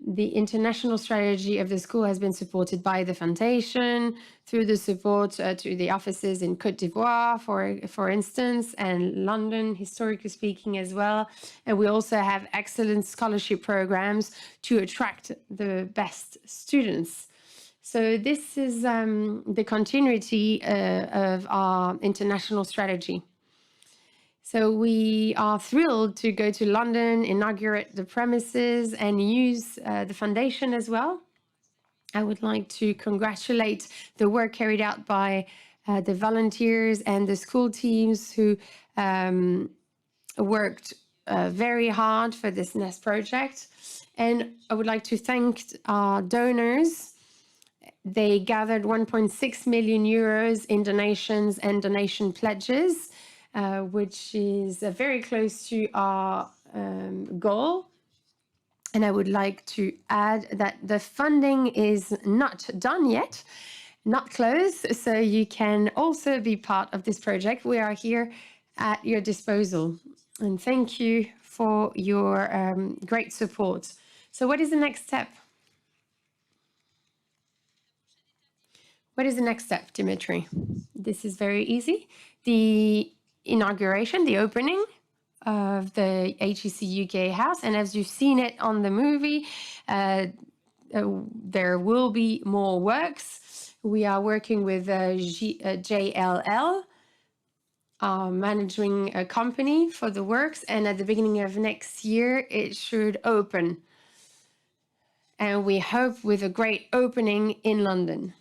The international strategy of the school has been supported by the foundation through the support to the offices in Côte d'Ivoire, for instance, and London, historically speaking, as well. And we also have excellent scholarship programs to attract the best students. So this is the continuity of our international strategy. So we are thrilled to go to London, inaugurate the premises, and use the foundation as well. I would like to congratulate the work carried out by the volunteers and the school teams who worked very hard for this NEST project. And I would like to thank our donors. They gathered 1.6 million euros in donations and donation pledges, which is very close to our goal. And I would like to add that the funding is not done yet, not closed, so you can also be part of this project. We are here at your disposal. And thank you for your great support. So what is the next step? What is the next step, Dimitri? This is very easy. The inauguration, the opening of the HEC UK house. And as you've seen it on the movie, there will be more works. We are working with JLL, our managing a company for the works. And at the beginning of next year, it should open. And we hope with a great opening in London.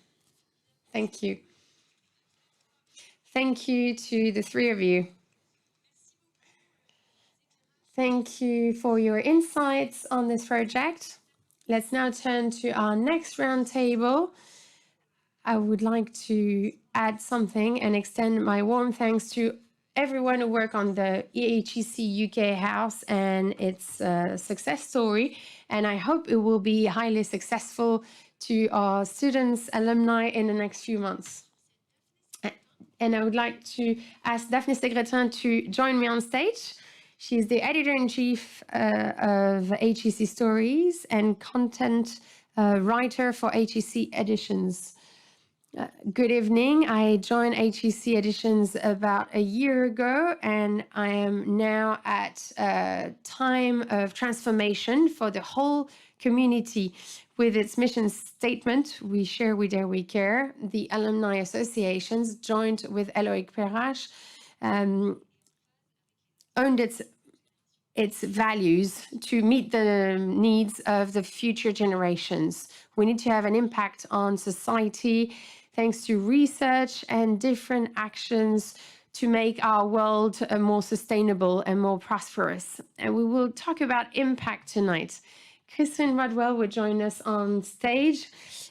Thank you. Thank you to the three of you. Thank you for your insights on this project. Let's now turn to our next roundtable. I would like to add something and extend my warm thanks to everyone who worked on the HEC UK house and its success story. And I hope it will be highly successful to our students, alumni in the next few months. And I would like to ask Daphne Stegretin to join me on stage. She's the editor-in-chief of HEC Stories and content writer for HEC Editions. Good evening. I joined HEC Editions about a year ago, and I am now at a time of transformation for the whole community. With its mission statement, we share, we dare, we care, the alumni associations, joined with Eloic Perrache, owned its values to meet the needs of the future generations. We need to have an impact on society thanks to research and different actions to make our world more sustainable and more prosperous. And we will talk about impact tonight. Kristen Rodwell will join us on stage,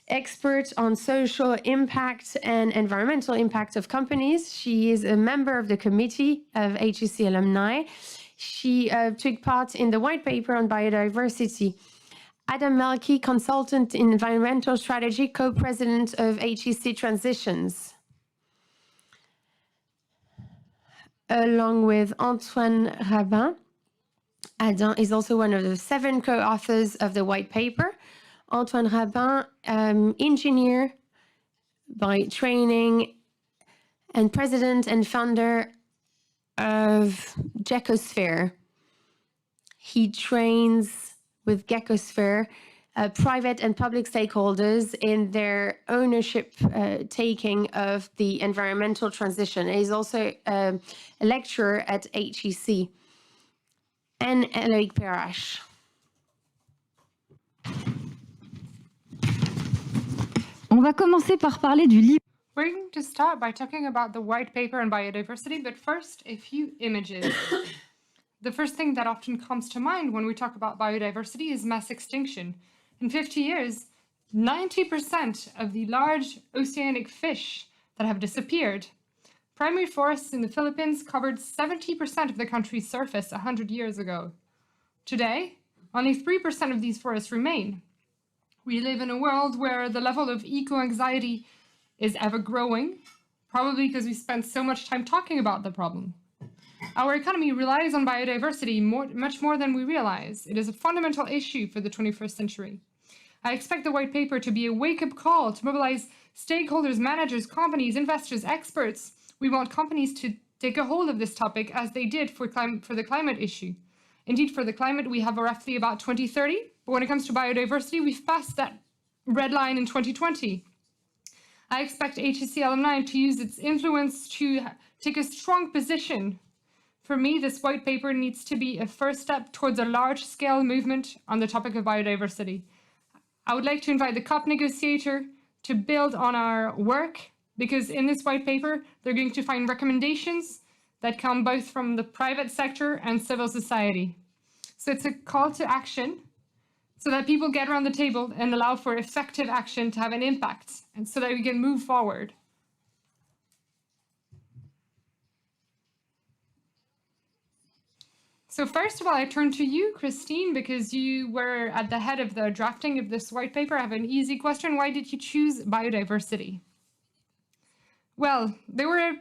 expert on social impact and environmental impact of companies. She is a member of the committee of HEC Alumni. She took part in the white paper on biodiversity. Adam Melky, consultant in environmental strategy, co-president of HEC Transitions. Along with Antoine Rabin. Adam is also one of the 7 co-authors of the white paper. Antoine Rabin, engineer by training and president and founder of Gecosphere. He trains with Gecosphere private and public stakeholders in their ownership taking of the environmental transition. He's also a lecturer at HEC. And Loïc Perrache. On va commencer par parler du livre. We're going to start by talking about the white paper on biodiversity, but first, a few images. The first thing that often comes to mind when we talk about biodiversity is mass extinction. In 50 years, 90% of the large oceanic fish that have disappeared. Primary forests in the Philippines covered 70% of the country's surface 100 years ago. Today, only 3% of these forests remain. We live in a world where the level of eco-anxiety is ever growing, probably because we spend so much time talking about the problem. Our economy relies on biodiversity much more than we realize. It is a fundamental issue for the 21st century. I expect the white paper to be a wake-up call to mobilize stakeholders, managers, companies, investors, experts. We want companies to take a hold of this topic as they did for the climate issue. Indeed, for the climate, we have roughly about 2030, but when it comes to biodiversity, we've passed that red line in 2020. I expect HEC Alumni to use its influence to take a strong position. For me, this white paper needs to be a first step towards a large-scale movement on the topic of biodiversity. I would like to invite the COP negotiator to build on our work, because in this white paper, they're going to find recommendations that come both from the private sector and civil society. So it's a call to action so that people get around the table and allow for effective action to have an impact, and so that we can move forward. So first of all, I turn to you, Christine, because you were at the head of the drafting of this white paper. I have an easy question. Why did you choose biodiversity? Well, there were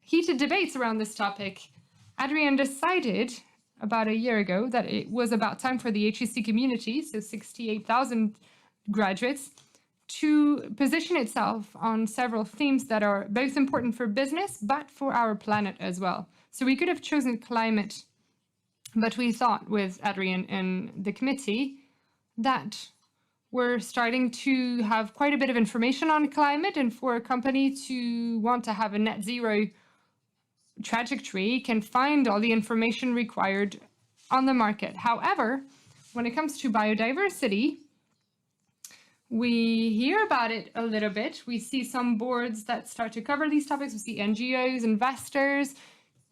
heated debates around this topic. Adrienne decided about a year ago that it was about time for the HEC community, so 68,000 graduates, to position itself on several themes that are both important for business, but for our planet as well. So we could have chosen climate, but we thought with Adrienne and the committee that we're starting to have quite a bit of information on climate, and for a company to want to have a net zero trajectory can find all the information required on the market. However, when it comes to biodiversity, we hear about it a little bit. We see some boards that start to cover these topics. We see NGOs, investors,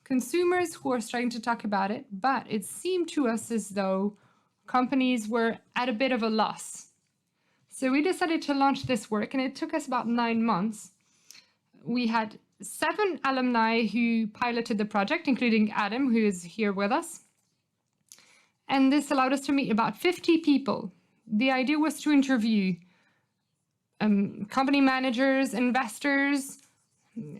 consumers who are starting to talk about it, but it seemed to us as though companies were at a bit of a loss. So we decided to launch this work, and it took us about 9 months. We had 7 alumni who piloted the project, including Adam, who is here with us. And this allowed us to meet about 50 people. The idea was to interview company managers, investors,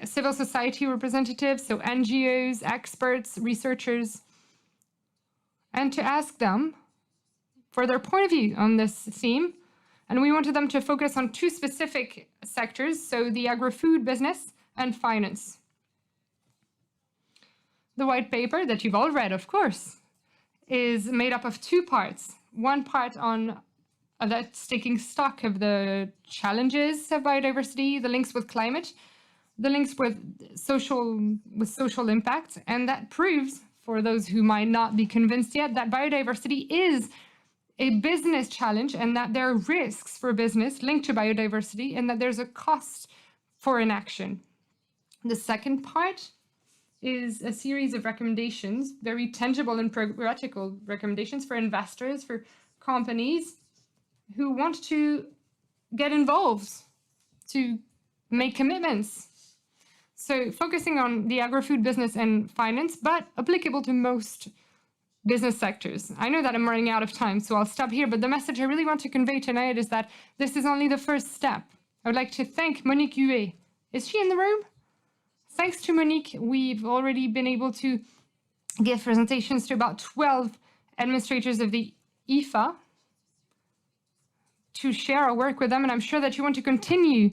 civil society representatives, so NGOs, experts, researchers, and to ask them for their point of view on this theme. And we wanted them to focus on 2 specific sectors, so the agri-food business and finance. The white paper that you've all read, of course, is made up of 2 parts. One part on that's taking stock of the challenges of biodiversity, the links with climate, the links with social impact, and that proves for those who might not be convinced yet, that biodiversity is a business challenge and that there are risks for business linked to biodiversity and that there's a cost for inaction. The second part is a series of recommendations, very tangible and practical recommendations for investors, for companies who want to get involved, to make commitments. So focusing on the agri-food business and finance, but applicable to most business sectors. I know that I'm running out of time, so I'll stop here, but the message I really want to convey tonight is that this is only the first step. I would like to thank Monique Huet. Is she in the room? Thanks to Monique, we've already been able to give presentations to about 12 administrators of the IFA to share our work with them, and I'm sure that you want to continue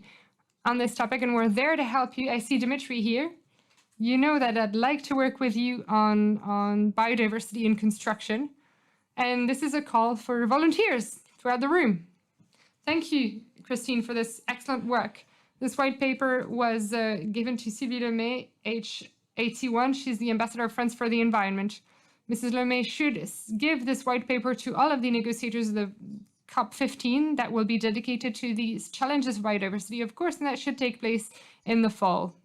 on this topic, and we're there to help you. I see Dimitri here. You know that I'd like to work with you on biodiversity in construction, and this is a call for volunteers throughout the room. Thank you, Christine, for this excellent work. This white paper was given to Sylvie Lemay, age 81. She's the ambassador of France for the environment. Mrs. Lemay should give this white paper to all of the negotiators of the COP15 that will be dedicated to these challenges of biodiversity, of course, and that should take place in the fall.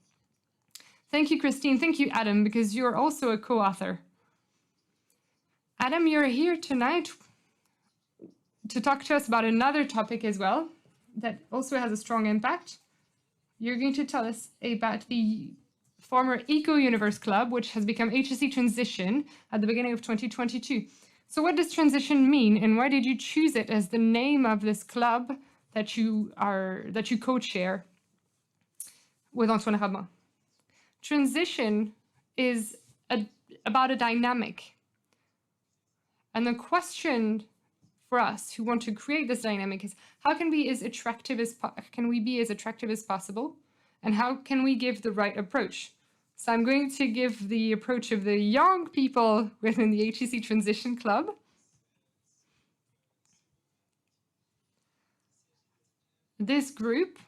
Thank you, Christine. Thank you, Adam, because you're also a co-author. Adam, you're here tonight to talk to us about another topic as well that also has a strong impact. You're going to tell us about the former Eco-Universe Club, which has become HEC Transition at the beginning of 2022. So what does transition mean, and why did you choose it as the name of this club that you co-chair with Antoine Rabin? Transition is about a dynamic. And the question for us who want to create this dynamic is, how can we be as attractive as possible? And how can we give the right approach? So I'm going to give the approach of the young people within the HEC Transition Club. This group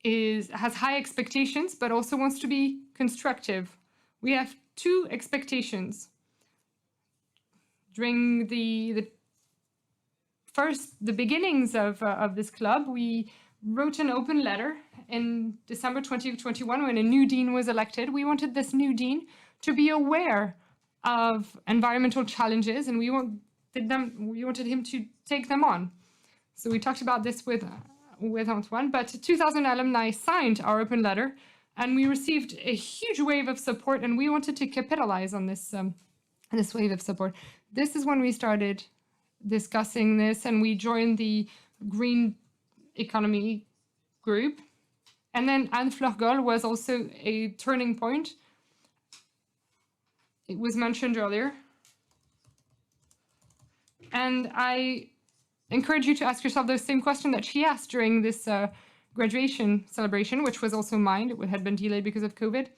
has high expectations, but also wants to be constructive. We have two expectations. During the beginnings of this club, we wrote an open letter in December 2021 when a new dean was elected. We wanted this new dean to be aware of environmental challenges, and we wanted him to take them on. So we talked about this with Antoine, but 2,000 alumni signed our open letter, and we received a huge wave of support, and we wanted to capitalize on this wave of support. This is when we started discussing this, and we joined the Green Economy group. And then Anne Fleurgol was also a turning point. It was mentioned earlier. And I encourage you to ask yourself the same question that she asked during this graduation celebration, which was also mine. It had been delayed because of COVID.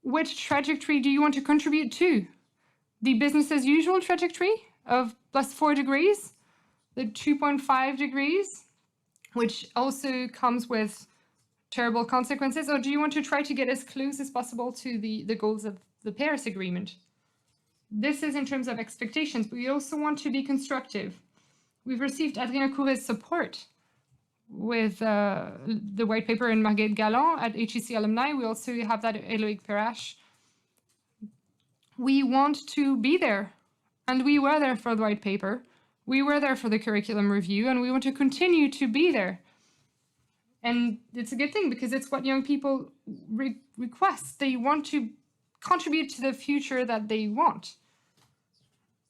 Which trajectory do you want to contribute to? The business as usual trajectory of +4 degrees, the 2.5 degrees, which also comes with terrible consequences, or do you want to try to get as close as possible to the goals of the Paris Agreement? This is in terms of expectations, but we also want to be constructive. We've received Adrien Couret's support with the white paper and Marguerite Galland at HEC Alumni. We also have that at Eloïc Perrache. We want to be there, and we were there for the white paper. We were there for the curriculum review, and we want to continue to be there. And it's a good thing because it's what young people request. They want to contribute to the future that they want.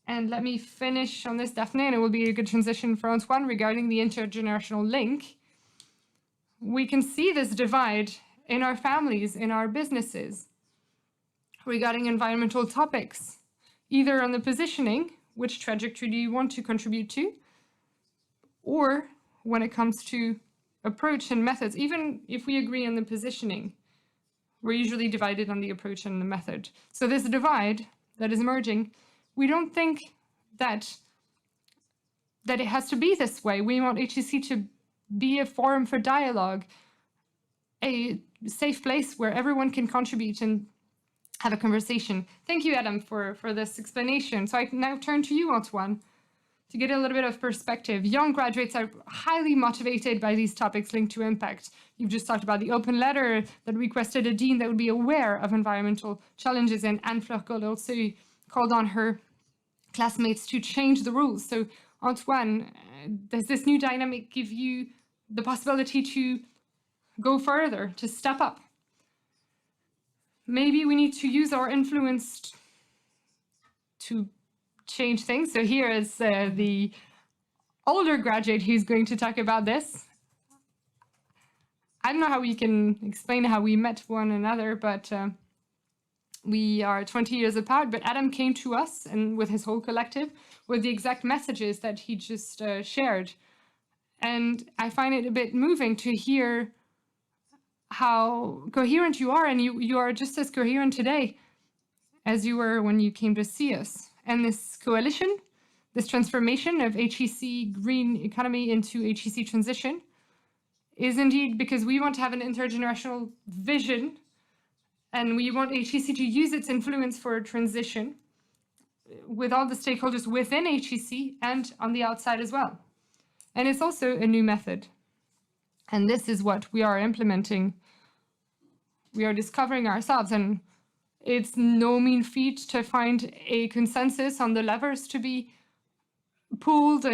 And let me finish on this, Daphne, and it will be a good transition for Antoine regarding the intergenerational link. We can see this divide in our families, in our businesses, regarding environmental topics, either on the positioning, which trajectory do you want to contribute to, or when it comes to approach and methods. Even if we agree on the positioning, we're usually divided on the approach and the method. So this divide that is emerging, we don't think that it has to be this way. We want HEC to be a forum for dialogue, a safe place where everyone can contribute and have a conversation. Thank you, Adam, for this explanation. So I now turn to you, Antoine, to get a little bit of perspective. Young graduates are highly motivated by these topics linked to impact. You've just talked about the open letter that requested a dean that would be aware of environmental challenges, and Anne-Fleur Gold also called on her classmates to change the rules. So Antoine, does this new dynamic give you the possibility to go further, to step up? Maybe we need to use our influence to change things. So here is the older graduate who's going to talk about this. I don't know how we can explain how we met one another, but we are 20 years apart. But Adam came to us and with his whole collective with the exact messages that he just shared. And I find it a bit moving to hear how coherent you are, and you are just as coherent today as you were when you came to see us. And this coalition, this transformation of HEC green economy into HEC transition is indeed because we want to have an intergenerational vision, and we want HEC to use its influence for transition with all the stakeholders within HEC and on the outside as well. And it's also a new method. And this is what we are implementing. We are discovering ourselves, and it's no mean feat to find a consensus on the levers to be pulled,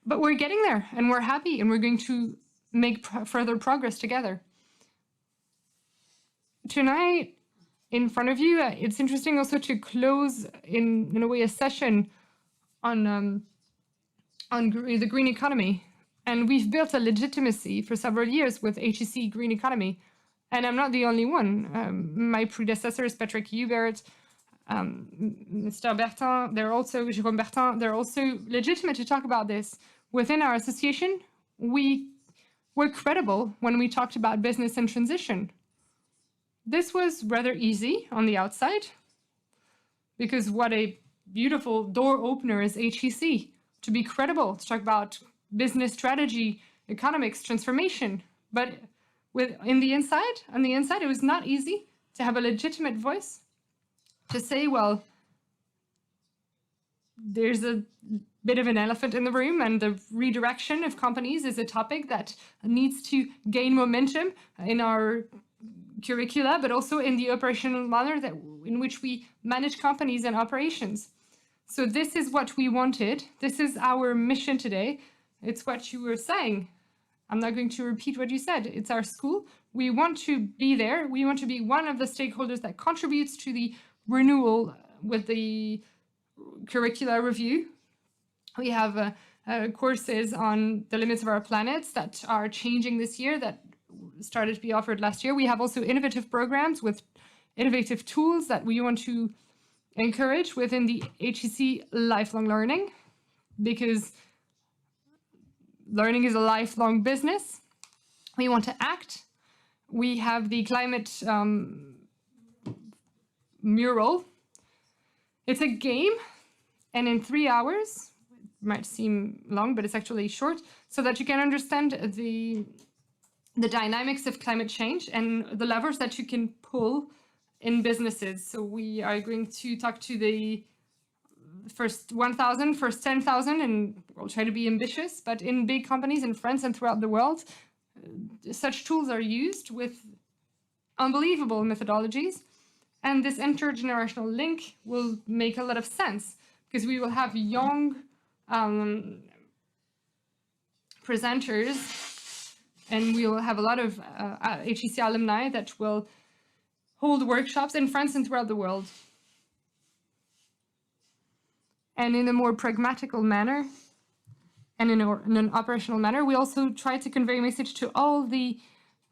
but we're getting there, and we're happy, and we're going to make further progress together. Tonight, in front of you, it's interesting also to close in a way a session on the green economy. And we've built a legitimacy for several years with HEC green economy. And I'm not the only one. My predecessors, Patrick Hubert, Mr. Bertin, Jérôme Bertin, they're also legitimate to talk about this. Within our association, we were credible when we talked about business and transition. This was rather easy on the outside, because what a beautiful door opener is HEC, to be credible, to talk about business strategy, economics, transformation. But on the inside, it was not easy to have a legitimate voice to say, well, there's a bit of an elephant in the room, and the redirection of companies is a topic that needs to gain momentum in our curricula, but also in the operational manner in which we manage companies and operations. So this is what we wanted. This is our mission today. It's what you were saying. I'm not going to repeat what you said. It's our school. We want to be there. We want to be one of the stakeholders that contributes to the renewal with the curricula review. We have courses on the limits of our planets that are changing this year, that started to be offered last year. We have also innovative programs with innovative tools that we want to encourage within the HEC lifelong learning, because learning is a lifelong business. We want to act. We have the climate mural. It's a game, and in 3 hours, it might seem long, but it's actually short, so that you can understand the dynamics of climate change and the levers that you can pull in businesses. So we are going to talk to the first 1,000, first 10,000, and we'll try to be ambitious, but in big companies in France and throughout the world, such tools are used with unbelievable methodologies. And this intergenerational link will make a lot of sense, because we will have young presenters, and we will have a lot of HEC alumni that will hold workshops in France and throughout the world. And in a more pragmatical manner, and in an operational manner, we also try to convey a message to all the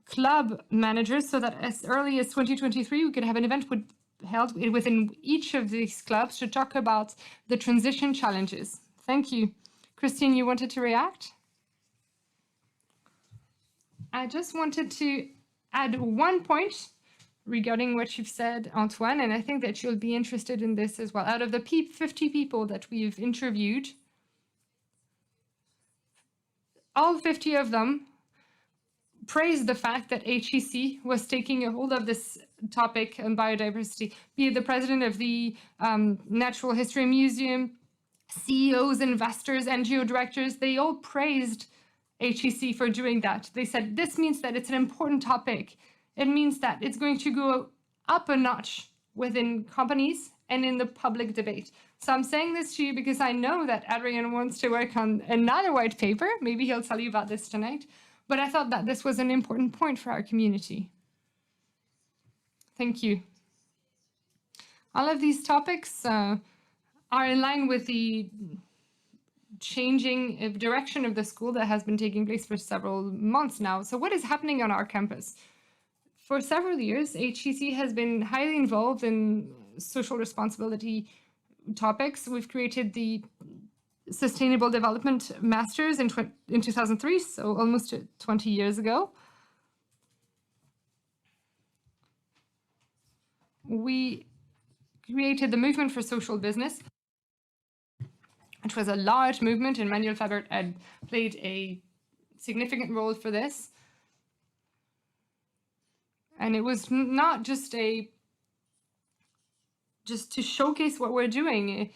club managers, so that as early as 2023, we could have an event held within each of these clubs to talk about the transition challenges. Thank you. Christine, you wanted to react? I just wanted to add one point regarding what you've said, Antoine, and I think that you'll be interested in this as well. Out of the 50 people that we've interviewed, all 50 of them praised the fact that HEC was taking a hold of this topic on biodiversity, be it the president of the Natural History Museum, CEOs, investors, NGO directors, they all praised HEC for doing that. They said, this means that it's an important topic. It means that it's going to go up a notch within companies and in the public debate. So I'm saying this to you because I know that Adrian wants to work on another white paper. Maybe he'll tell you about this tonight. But I thought that this was an important point for our community. Thank you. All of these topics are in line with the changing direction of the school that has been taking place for several months now. So what is happening on our campus? For several years, HEC has been highly involved in social responsibility topics. We've created the Sustainable Development Masters in 2003, so almost 20 years ago. We created the Movement for Social Business, which was a large movement, and Manuel Faber had played a significant role for this. And it was not just to showcase what we're doing.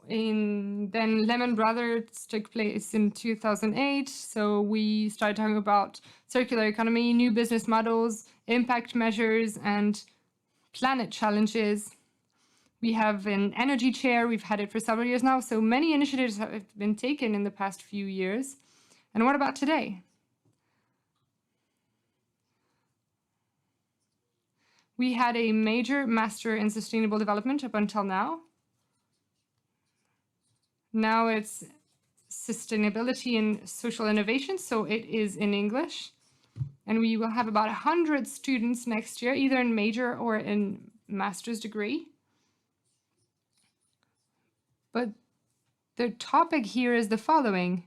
Then Lehman Brothers took place in 2008. So we started talking about circular economy, new business models, impact measures, and planet challenges. We have an energy chair. We've had it for several years now. So many initiatives have been taken in the past few years. And what about today? We had a major master in sustainable development up until now. Now it's sustainability and social innovation, so it is in English. And we will have about 100 students next year, either in major or in master's degree. But the topic here is the following.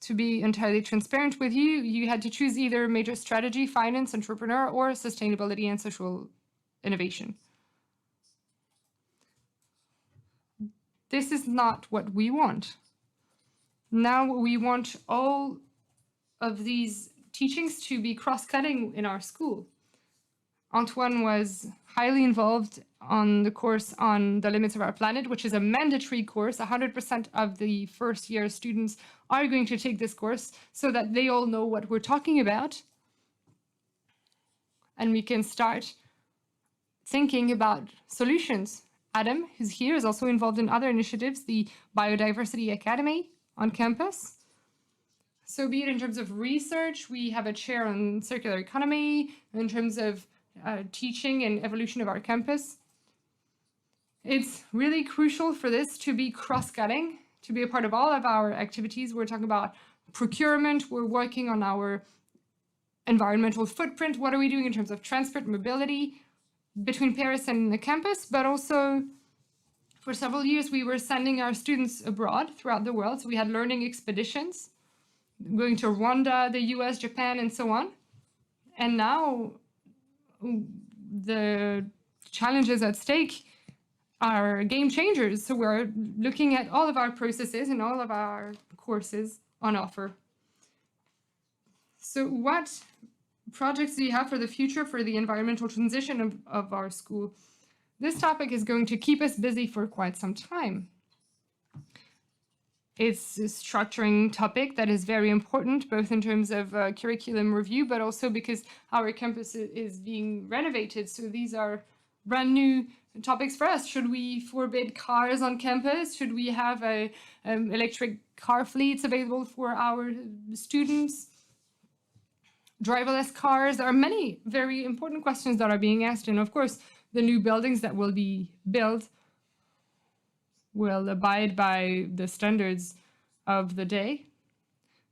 To be entirely transparent with you, you had to choose either major strategy, finance, entrepreneur, or sustainability and social innovation. This is not what we want. Now we want all of these teachings to be cross-cutting in our school. Antoine was highly involved on the course on the limits of our planet, which is a mandatory course. 100% of the first year students are going to take this course so that they all know what we're talking about. And we can start thinking about solutions. Adam, who's here, is also involved in other initiatives, the Biodiversity Academy on campus. So be it in terms of research, we have a chair on circular economy, in terms of teaching and evolution of our campus. It's really crucial for this to be cross-cutting, to be a part of all of our activities. We're talking about procurement, we're working on our environmental footprint, what are we doing in terms of transport, mobility between Paris and the campus, but also for several years we were sending our students abroad throughout the world. So we had learning expeditions, going to Rwanda, the US, Japan, and so on. And now the challenges at stake are game changers. So we're looking at all of our processes and all of our courses on offer. So what projects do you have for the future for the environmental transition of our school? This topic is going to keep us busy for quite some time. It's a structuring topic that is very important, both in terms of curriculum review, but also because our campus is being renovated. So these are brand new topics for us. Should we forbid cars on campus? Should we have electric car fleets available for our students? Driverless cars? There are many very important questions that are being asked. And of course, the new buildings that will be built will abide by the standards of the day.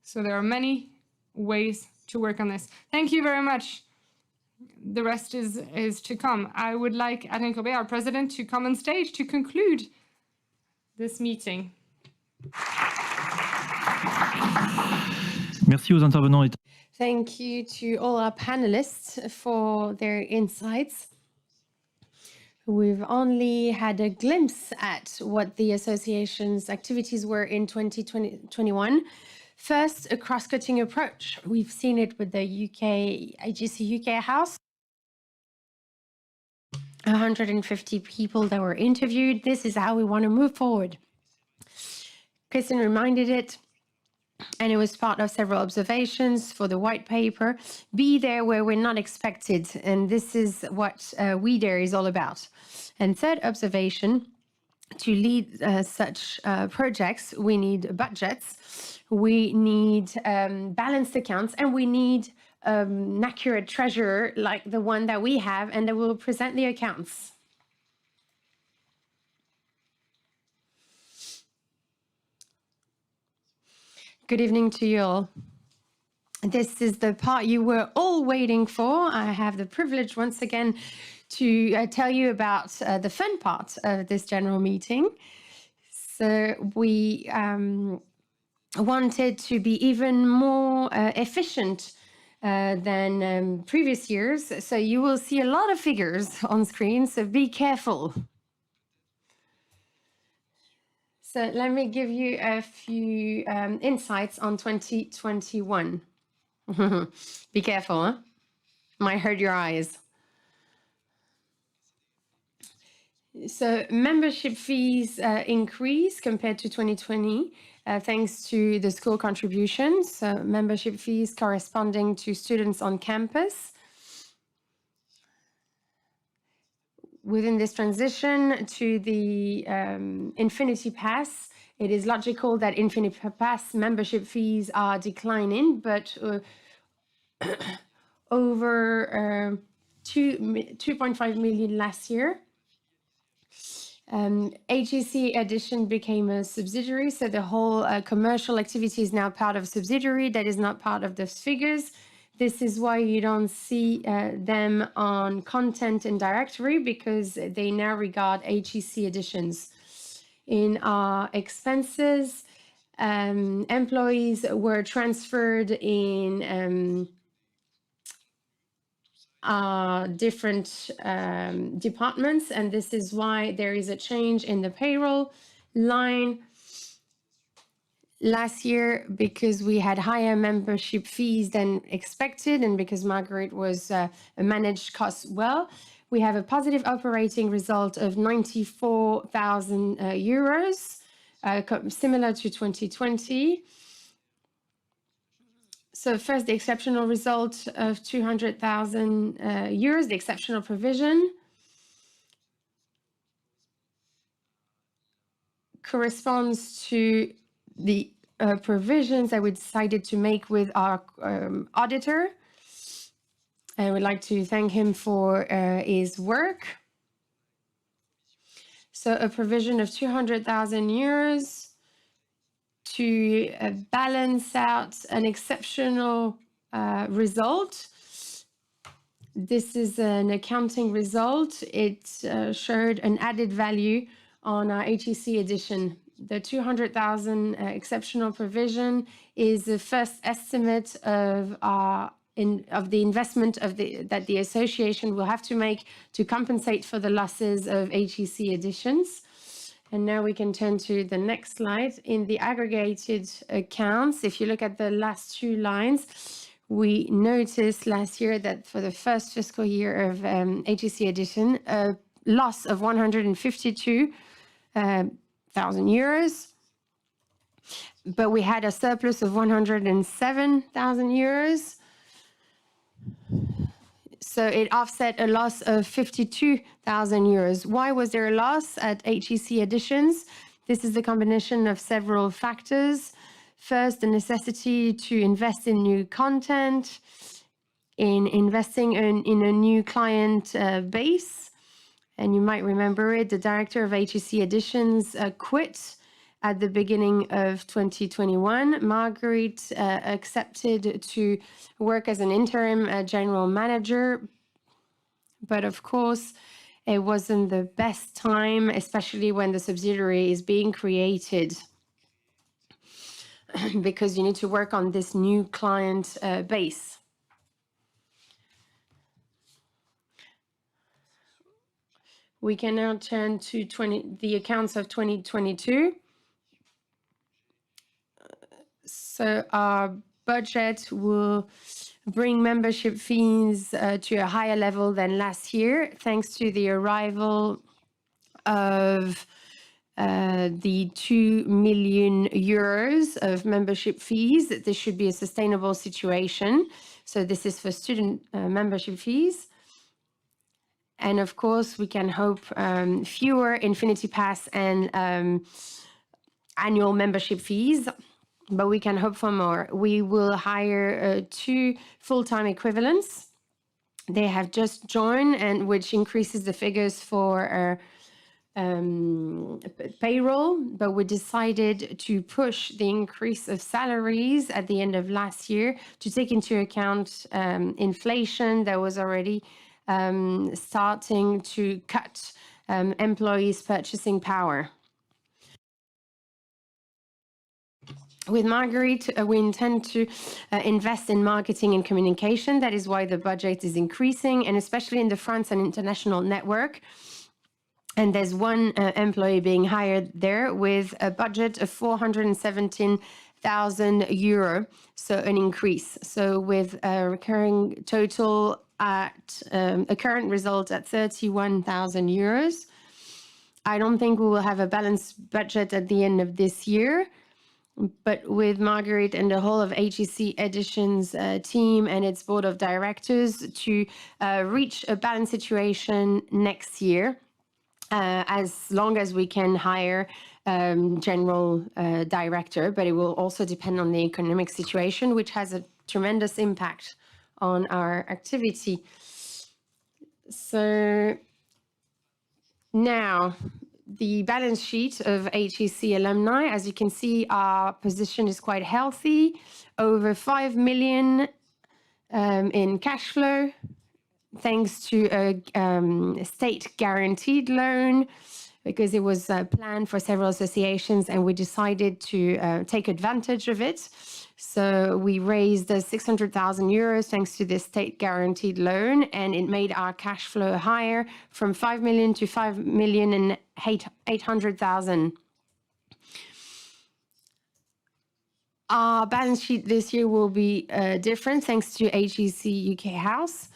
So there are many ways to work on this. Thank you very much. The rest is to come. I would like Adrien Courbet, our president, to come on stage to conclude this meeting. Merci aux intervenants. Thank you to all our panelists for their insights. We've only had a glimpse at what the association's activities were in 2021. First, a cross-cutting approach. We've seen it with the HEC UK House. 150 people that were interviewed. This is how we want to move forward. Kristen reminded it, and it was part of several observations for the white paper. Be there where we're not expected, and this is what We Dare is all about. And third observation, to lead such projects, we need budgets, we need balanced accounts, and we need an accurate treasurer like the one that we have and that will present the accounts. Good evening to you all. This is the part you were all waiting for. I have the privilege once again to tell you about the fun part of this general meeting. So we wanted to be even more efficient than previous years. So you will see a lot of figures on screen, so be careful. So let me give you a few insights on 2021. Be careful, huh? Might hurt your eyes. So membership fees increase compared to 2020 thanks to the school contributions. So membership fees corresponding to students on campus. Within this transition to the Infinity Pass, it is logical that Infinity Pass membership fees are declining, but over 2.5 million last year. HEC Edition became a subsidiary, so the whole commercial activity is now part of a subsidiary that is not part of those figures. This is why you don't see them on content and directory, because they now regard HEC Editions. In our expenses, employees were transferred in different departments, and this is why there is a change in the payroll line last year, because we had higher membership fees than expected, and because Marguerite was managed costs well. We have a positive operating result of 94,000 euros, similar to 2020. So first, the exceptional result of 200,000 euros, the exceptional provision, corresponds to the provisions that we decided to make with our auditor. I would like to thank him for his work. So a provision of 200,000 euros to balance out an exceptional result. This is an accounting result. It showed an added value on our HEC edition. The 200,000 exceptional provision is the first estimate of the investment that the association will have to make to compensate for the losses of HEC editions. And now we can turn to the next slide. In the aggregated accounts, if you look at the last two lines, we noticed last year that for the first fiscal year of HEC edition, a loss of 152,000 euros, but we had a surplus of 107,000 euros. So it offset a loss of 52,000 euros. Why was there a loss at HEC Editions? This is the combination of several factors. First, the necessity to invest in new content, in investing in a new client base. And you might remember it, the director of HEC Editions quit at the beginning of 2021. Marguerite accepted to work as an interim general manager, but of course, it wasn't the best time, especially when the subsidiary is being created, because you need to work on this new client base. We can now turn to the accounts of 2022. So our budget will bring membership fees to a higher level than last year, thanks to the arrival of the 2 million euros of membership fees. This should be a sustainable situation. So this is for student membership fees. And of course, we can hope fewer Infinity Pass and annual membership fees, but we can hope for more. We will hire 2 full-time equivalents. They have just joined, and which increases the figures for payroll, but we decided to push the increase of salaries at the end of last year to take into account inflation that was already starting to cut employees' purchasing power. With Marguerite, we intend to invest in marketing and communication. That is why the budget is increasing, and especially in the France and international network. And there's 1 employee being hired there with a budget of 417,000 euro, so an increase. So with a recurring total at a current result at 31,000 euros. I don't think we will have a balanced budget at the end of this year, but with Marguerite and the whole of HEC Editions team and its board of directors to reach a balanced situation next year. As long as we can hire general director, but it will also depend on the economic situation, which has a tremendous impact on our activity. So now, the balance sheet of HEC Alumni, as you can see, our position is quite healthy, over 5 million in cash flow, thanks to a state guaranteed loan, because it was planned for several associations and we decided to take advantage of it. So we raised 600,000 euros thanks to this state guaranteed loan, and it made our cash flow higher from 5 million to 5,800,000. Our balance sheet this year will be different thanks to HEC UK House.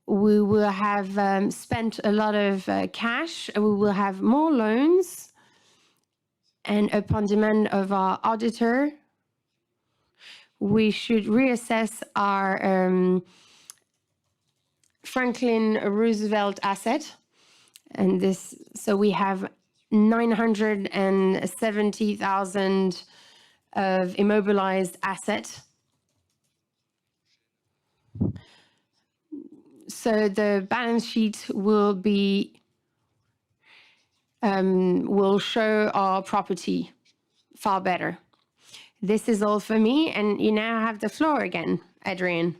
We will have spent a lot of cash. We will have more loans. And upon demand of our auditor, we should reassess our Franklin Roosevelt asset. And this, so we have 970,000 of immobilized asset. So the balance sheet will be will show our property far better. This is all for me, and you now have the floor again, Adrian.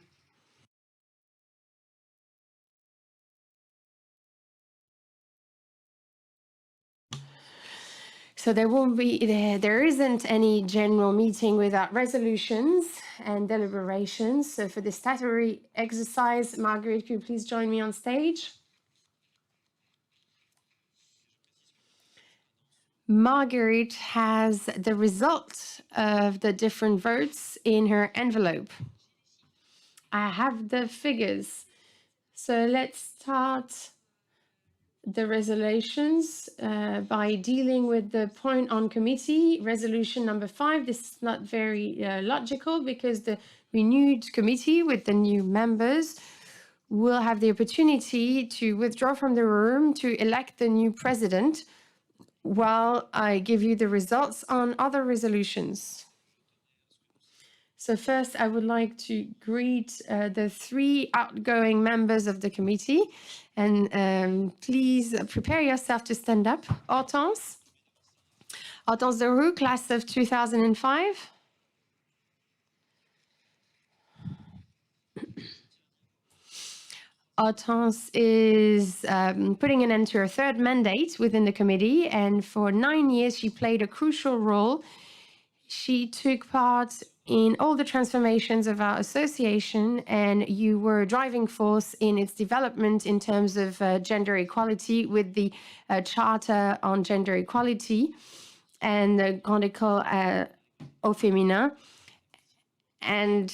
So there isn't any general meeting without resolutions and deliberations. So for the statutory exercise, Marguerite, could you please join me on stage? Marguerite has the result of the different votes in her envelope. I have the figures. So let's start the resolutions by dealing with the point on committee, resolution number 5. This is not very logical because the renewed committee with the new members will have the opportunity to withdraw from the room to elect the new president while I give you the results on other resolutions. So first, I would like to greet the 3 outgoing members of the committee. And please prepare yourself to stand up. Hortense Deroux, class of 2005. Hortense is putting an end to her 3rd mandate within the committee, and for 9 years she played a crucial role. She took part in all the transformations of our association, and you were a driving force in its development in terms of gender equality with the Charter on Gender Equality and the Grande École au féminin. And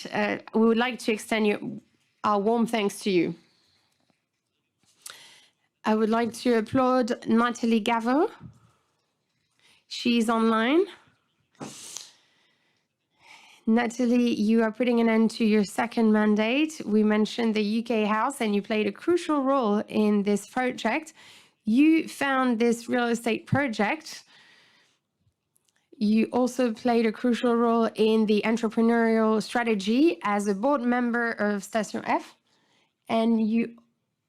we would like to extend our warm thanks to you. I would like to applaud Nathalie Gaveau. She's online. Natalie, you are putting an end to your second mandate. We mentioned the UK House, and you played a crucial role in this project. You found this real estate project. You also played a crucial role in the entrepreneurial strategy as a board member of Station F. And you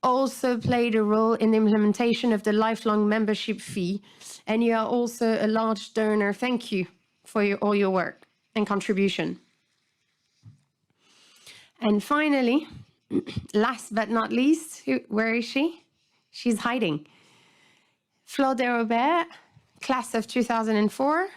also played a role in the implementation of the lifelong membership fee. And you are also a large donor. Thank you for all your work and contribution. And finally, last but not least, where is she? She's hiding. Flore de Robert, class of 2004.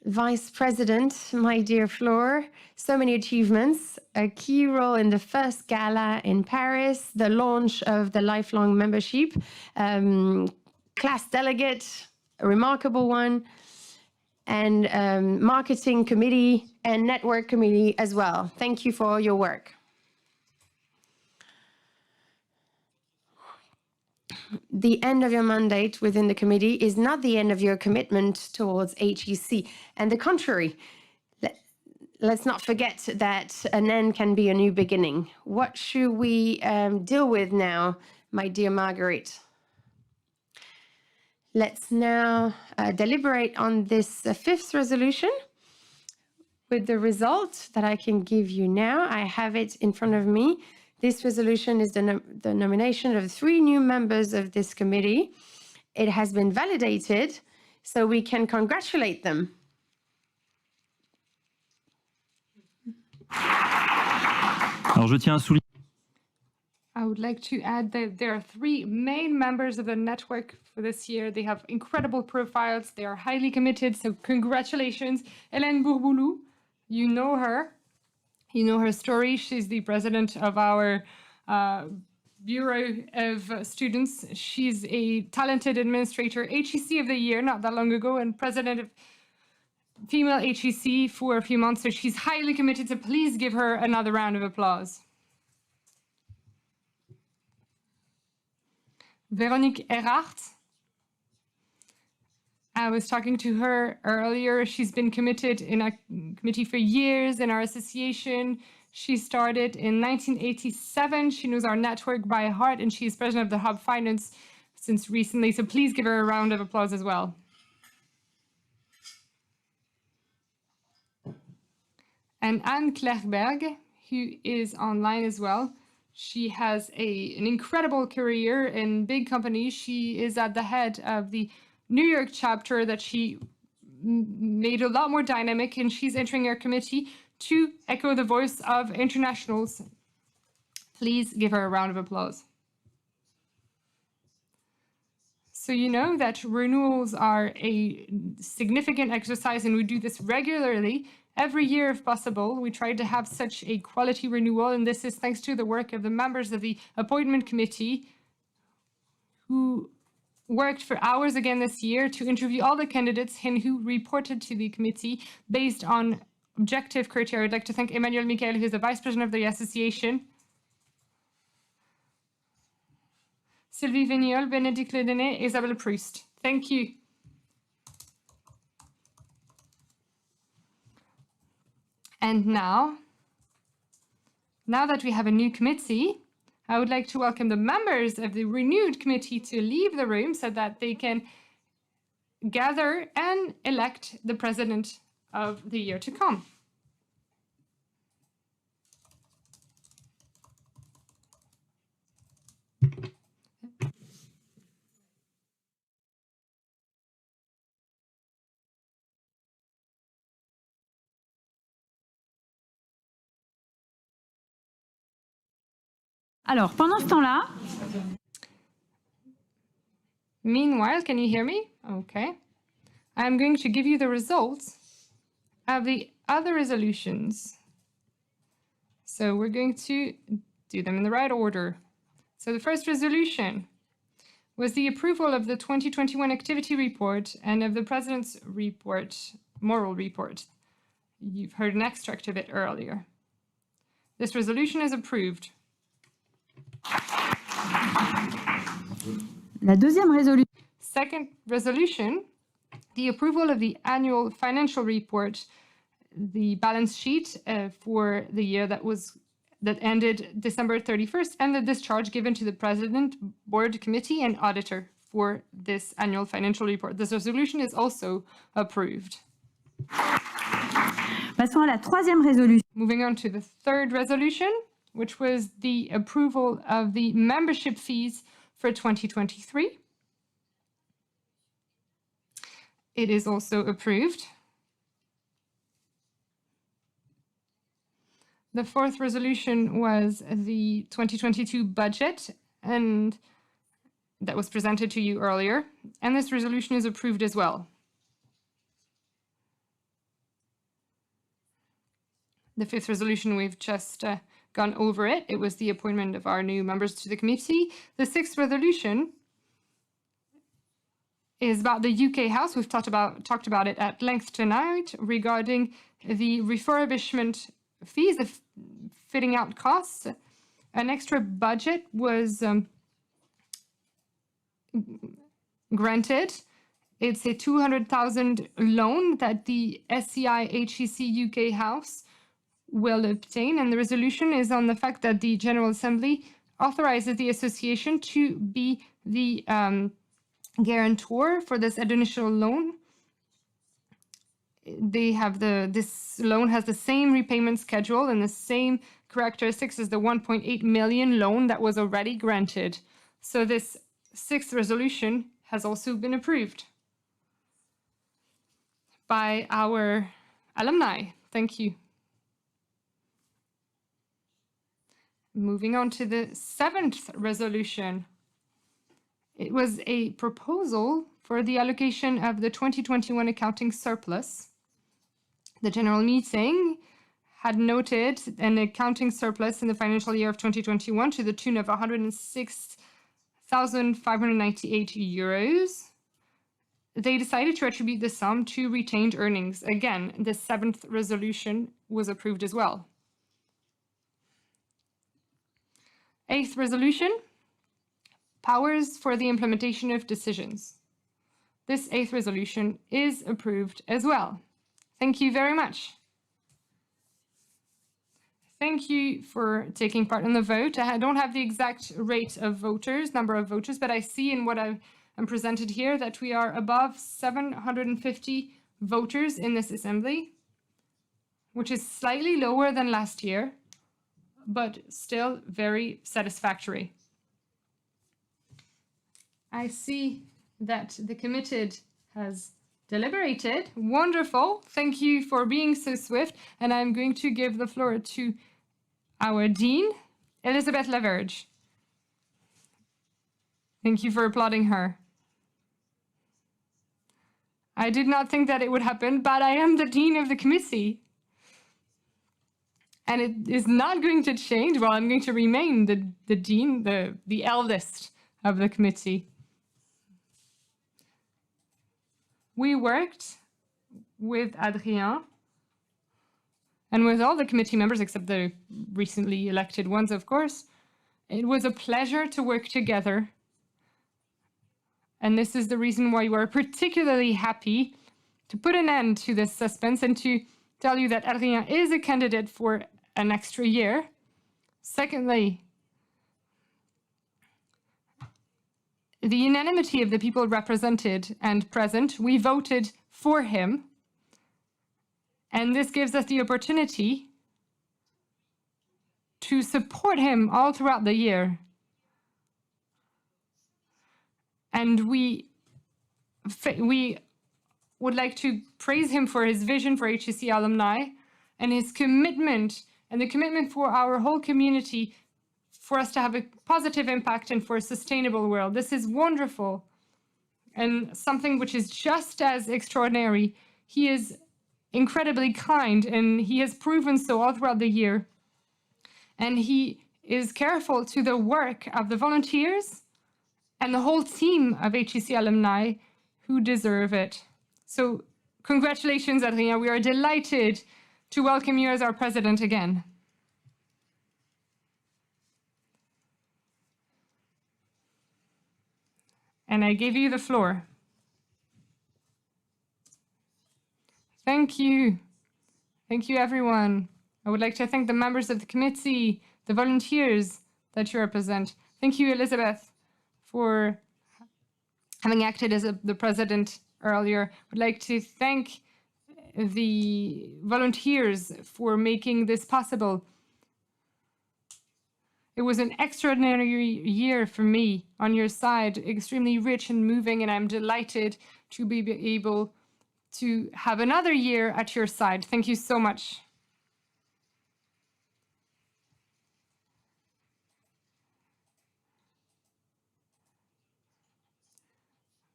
Vice President, my dear Flore, so many achievements, a key role in the first gala in Paris, the launch of the lifelong membership, class delegate, a remarkable one, and marketing committee and network committee as well. Thank you for all your work. The end of your mandate within the committee is not the end of your commitment towards HEC, and the contrary. Let's not forget that an end can be a new beginning. What should we deal with now, my dear Marguerite? Let's now deliberate on this fifth resolution with the result that I can give you now. I have it in front of me. This resolution is the nomination of 3 new members of this committee. It has been validated, so we can congratulate them. Alors, je tiens à souligner. I would like to add that there are 3 main members of the network for this year. They have incredible profiles. They are highly committed, so congratulations. Hélène Bourboulou, you know her. You know her story. She's the president of our Bureau of Students. She's a talented administrator, HEC of the year, not that long ago, and president of female HEC for a few months. So she's highly committed, so please give her another round of applause. Véronique Erhardt. I was talking to her earlier. She's been committed in a committee for years in our association. She started in 1987. She knows our network by heart, and she's president of the Hub Finance since recently. So please give her a round of applause as well. And Anne Klerberg, who is online as well. She has an incredible career in big companies. She is at the head of the New York chapter that she made a lot more dynamic, and she's entering our committee to echo the voice of internationals. Please give her a round of applause. So you know that renewals are a significant exercise, and we do this regularly. Every year, if possible, we try to have such a quality renewal, and this is thanks to the work of the members of the appointment committee who worked for hours again this year to interview all the candidates and who reported to the committee based on objective criteria. I'd like to thank Emmanuel Michael, who is the vice president of the association, Sylvie Vignol, Bénédicte Ledenet, Isabelle Proust. Thank you. And now that we have a new committee, I would like to welcome the members of the renewed committee to leave the room so that they can gather and elect the president of the year to come. Alors, pendant ce temps-là... Meanwhile, can you hear me? Okay. I'm going to give you the results of the other resolutions. So we're going to do them in the right order. So the first resolution was the approval of the 2021 activity report and of the President's report, moral report. You've heard an extract of it earlier. This resolution is approved. La deuxième résolution. Second resolution, the approval of the annual financial report, the balance sheet for the year that ended December 31st, and the discharge given to the President, Board Committee, and Auditor for this annual financial report. This resolution is also approved. Passons à la troisième résolution. Moving on to the third resolution, which was the approval of the membership fees for 2023. It is also approved. The fourth resolution was the 2022 budget, and that was presented to you earlier, and this resolution is approved as well. The fifth resolution, we've just gone over it. It was the appointment of our new members to the committee. The sixth resolution is about the UK House. We've talked about it at length tonight regarding the refurbishment fees, the fitting out costs. An extra budget was granted. It's a 200,000 loan that the SCI HEC UK House will obtain, and the resolution is on the fact that the General Assembly authorizes the association to be the guarantor for this initial loan. This loan has the same repayment schedule and the same characteristics as the 1.8 million loan that was already granted. So this sixth resolution has also been approved by our alumni. Thank you. Moving on to the seventh resolution. It was a proposal for the allocation of the 2021 accounting surplus. The general meeting had noted an accounting surplus in the financial year of 2021 to the tune of 106,598 euros. They decided to attribute the sum to retained earnings. Again, the seventh resolution was approved as well. Eighth resolution, powers for the implementation of decisions. This eighth resolution is approved as well. Thank you very much. Thank you for taking part in the vote. I don't have the exact number of voters, but I see in what I'm presented here that we are above 750 voters in this assembly, which is slightly lower than last year, but still very satisfactory. I see that the committed has deliberated. Wonderful. Thank you for being so swift. And I'm going to give the floor to our Dean, Elisabeth Laverge. Thank you for applauding her. I did not think that it would happen, but I am the Dean of the committee. And it is not going to change. Well, I'm going to remain the Dean, the eldest of the committee. We worked with Adrien and with all the committee members, except the recently elected ones, of course. It was a pleasure to work together. And this is the reason why we're particularly happy to put an end to this suspense and to tell you that Adrien is a candidate for an extra year. Secondly, the unanimity of the people represented and present, we voted for him. And this gives us the opportunity to support him all throughout the year. And we would like to praise him for his vision for HEC Alumni and his commitment and the commitment for our whole community for us to have a positive impact and for a sustainable world. This is wonderful and something which is just as extraordinary. He is incredibly kind and he has proven so all throughout the year. And he is careful to the work of the volunteers and the whole team of HEC Alumni who deserve it. So congratulations, Adrien. We are delighted to welcome you as our president again. And I give you the floor. Thank you. Thank you, everyone. I would like to thank the members of the committee, the volunteers that you represent. Thank you, Elizabeth, for having acted as the president earlier. I would like to thank the volunteers for making this possible. It was an extraordinary year for me on your side, extremely rich and moving, and I'm delighted to be able to have another year at your side. Thank you so much.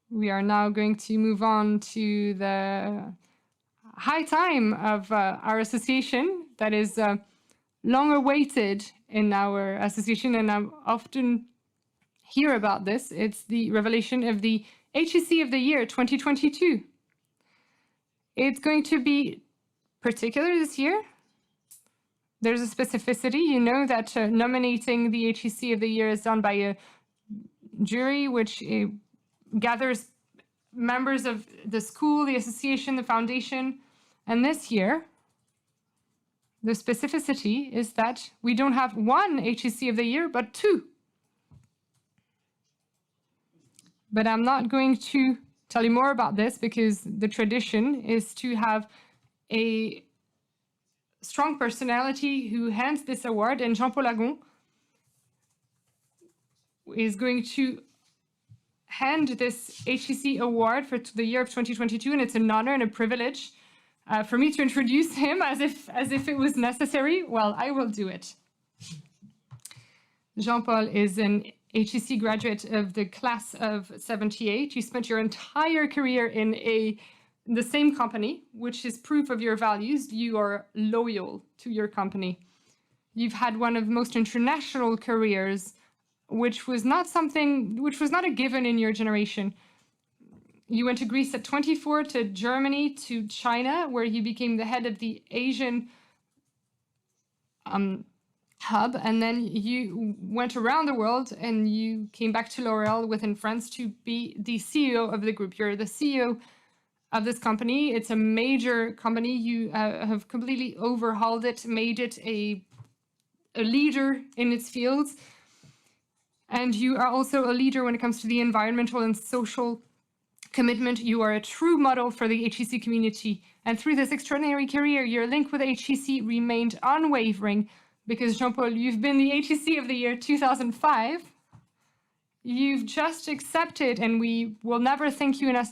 We are now going to move on to the high time of our association that is long awaited in our association, and I often hear about this. It's the revelation of the HEC of the Year 2022. It's going to be particular this year. There's a specificity. You know that nominating the HEC of the Year is done by a jury, which gathers members of the school, the association, the foundation. And this year, the specificity is that we don't have one HEC of the Year, but two. But I'm not going to tell you more about this because the tradition is to have a strong personality who hands this award, and Jean-Paul Agon is going to hand this HEC award for the year of 2022, and it's an honor and a privilege for me to introduce him as if it was necessary. Well, I will do it. Jean-Paul is an HEC graduate of the class of 78. You spent your entire career in the same company, which is proof of your values. You are loyal to your company. You've had one of the most international careers, which was not a given in your generation. You went to Greece at 24, to Germany, to China, where you became the head of the Asian hub, and then you went around the world and you came back to L'Oréal within France to be the CEO of the group. You're the CEO of this company. It's a major company. You have completely overhauled it, made it a leader in its fields. And you are also a leader when it comes to the environmental and social commitment. You are a true model for the HEC community. And through this extraordinary career, your link with HEC remained unwavering because, Jean-Paul, you've been the HEC of the Year 2005. You've just accepted, and we will never thank you enough,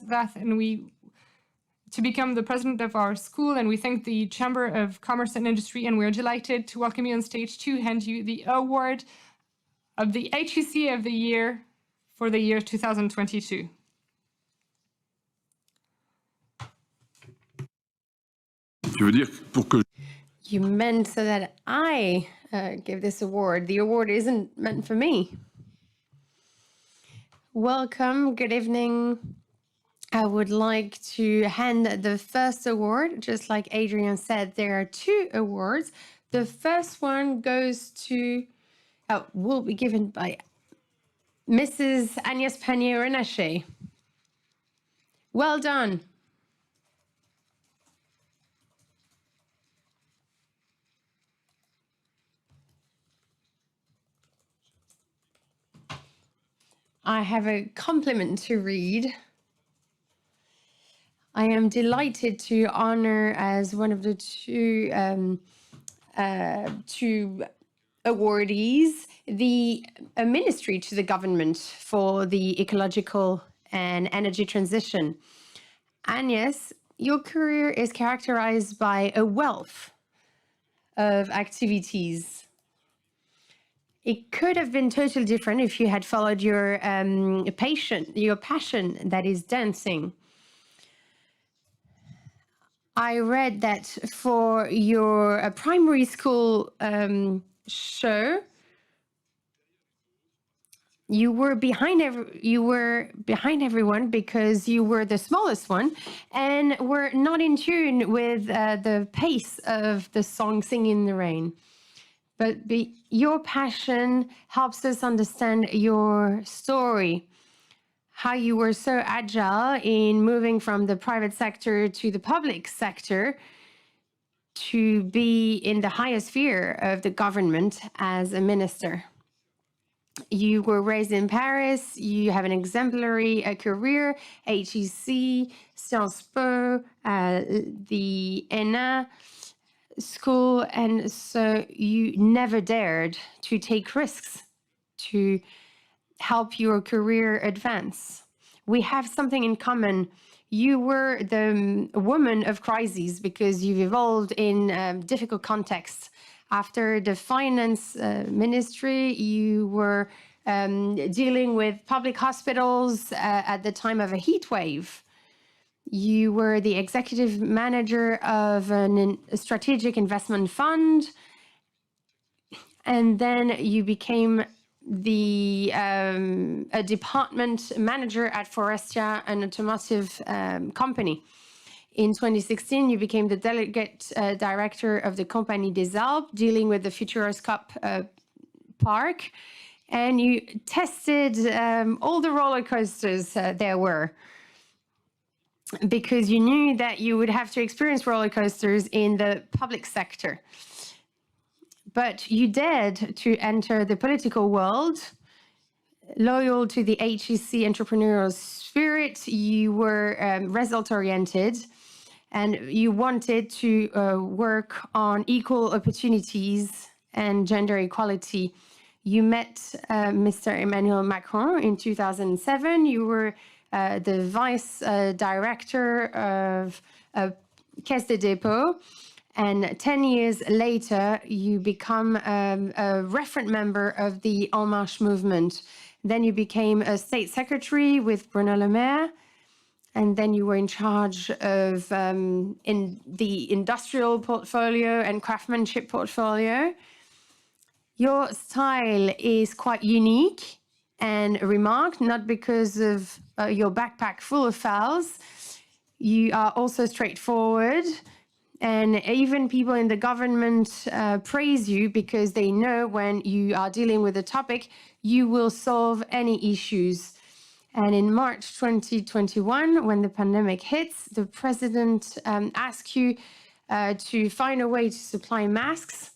to become the president of our school, and we thank the Chamber of Commerce and Industry, and we're delighted to welcome you on stage to hand you the award of the HEC of the Year for the year 2022. You meant so that I give this award. The award isn't meant for me. Welcome, good evening. I would like to hand the first award. Just like Adrian said, there are two awards. The first one goes to, will be given by Mrs. Agnès Pannier-Runacher. Well done. I have a compliment to read. I am delighted to honor as one of the two awardees a ministry to the government for the ecological and energy transition. Agnès, your career is characterized by a wealth of activities. It could have been totally different if you had followed your passion, that is dancing. I read that for your primary school show, you were behind everyone because you were the smallest one and were not in tune with the pace of the song Singing in the Rain. But your passion helps us understand your story, how you were so agile in moving from the private sector to the public sector to be in the highest sphere of the government as a minister. You were raised in Paris, you have an exemplary career, HEC, Sciences Po, the ENA school, and so you never dared to take risks to help your career advance. We have something in common. You were the woman of crises because you've evolved in difficult contexts. After the finance ministry, you were dealing with public hospitals at the time of a heat wave. You were the executive manager of a strategic investment fund, and then you became a department manager at Forestia, an automotive company. In 2016, you became the delegate director of the Compagnie des Alpes, dealing with the Futuroscope park, and you tested all the roller coasters there were, because you knew that you would have to experience roller coasters in the public sector. But you dared to enter the political world, loyal to the HEC entrepreneurial spirit. You were result-oriented, and you wanted to work on equal opportunities and gender equality. You met Mr. Emmanuel Macron in 2007. You were the vice director of Caisse des Dépôts. And 10 years later, you become a referent member of the En Marche movement. Then you became a state secretary with Bruno Le Maire. And then you were in charge of in the industrial portfolio and craftsmanship portfolio. Your style is quite unique and remarked, not because of your backpack full of files. You are also straightforward. And even people in the government praise you because they know when you are dealing with a topic, you will solve any issues. And in March 2021, when the pandemic hits, the president asked you to find a way to supply masks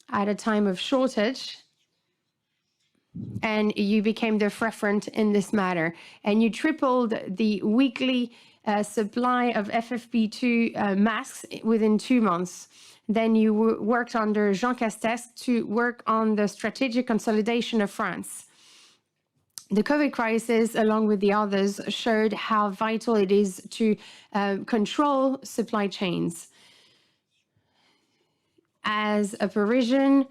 at a time of shortage. And you became the referent in this matter. And you tripled the weekly supply of FFP2 masks within 2 months. Then you worked under Jean Castex to work on the strategic consolidation of France. The COVID crisis, along with the others, showed how vital it is to control supply chains. As a Parisian,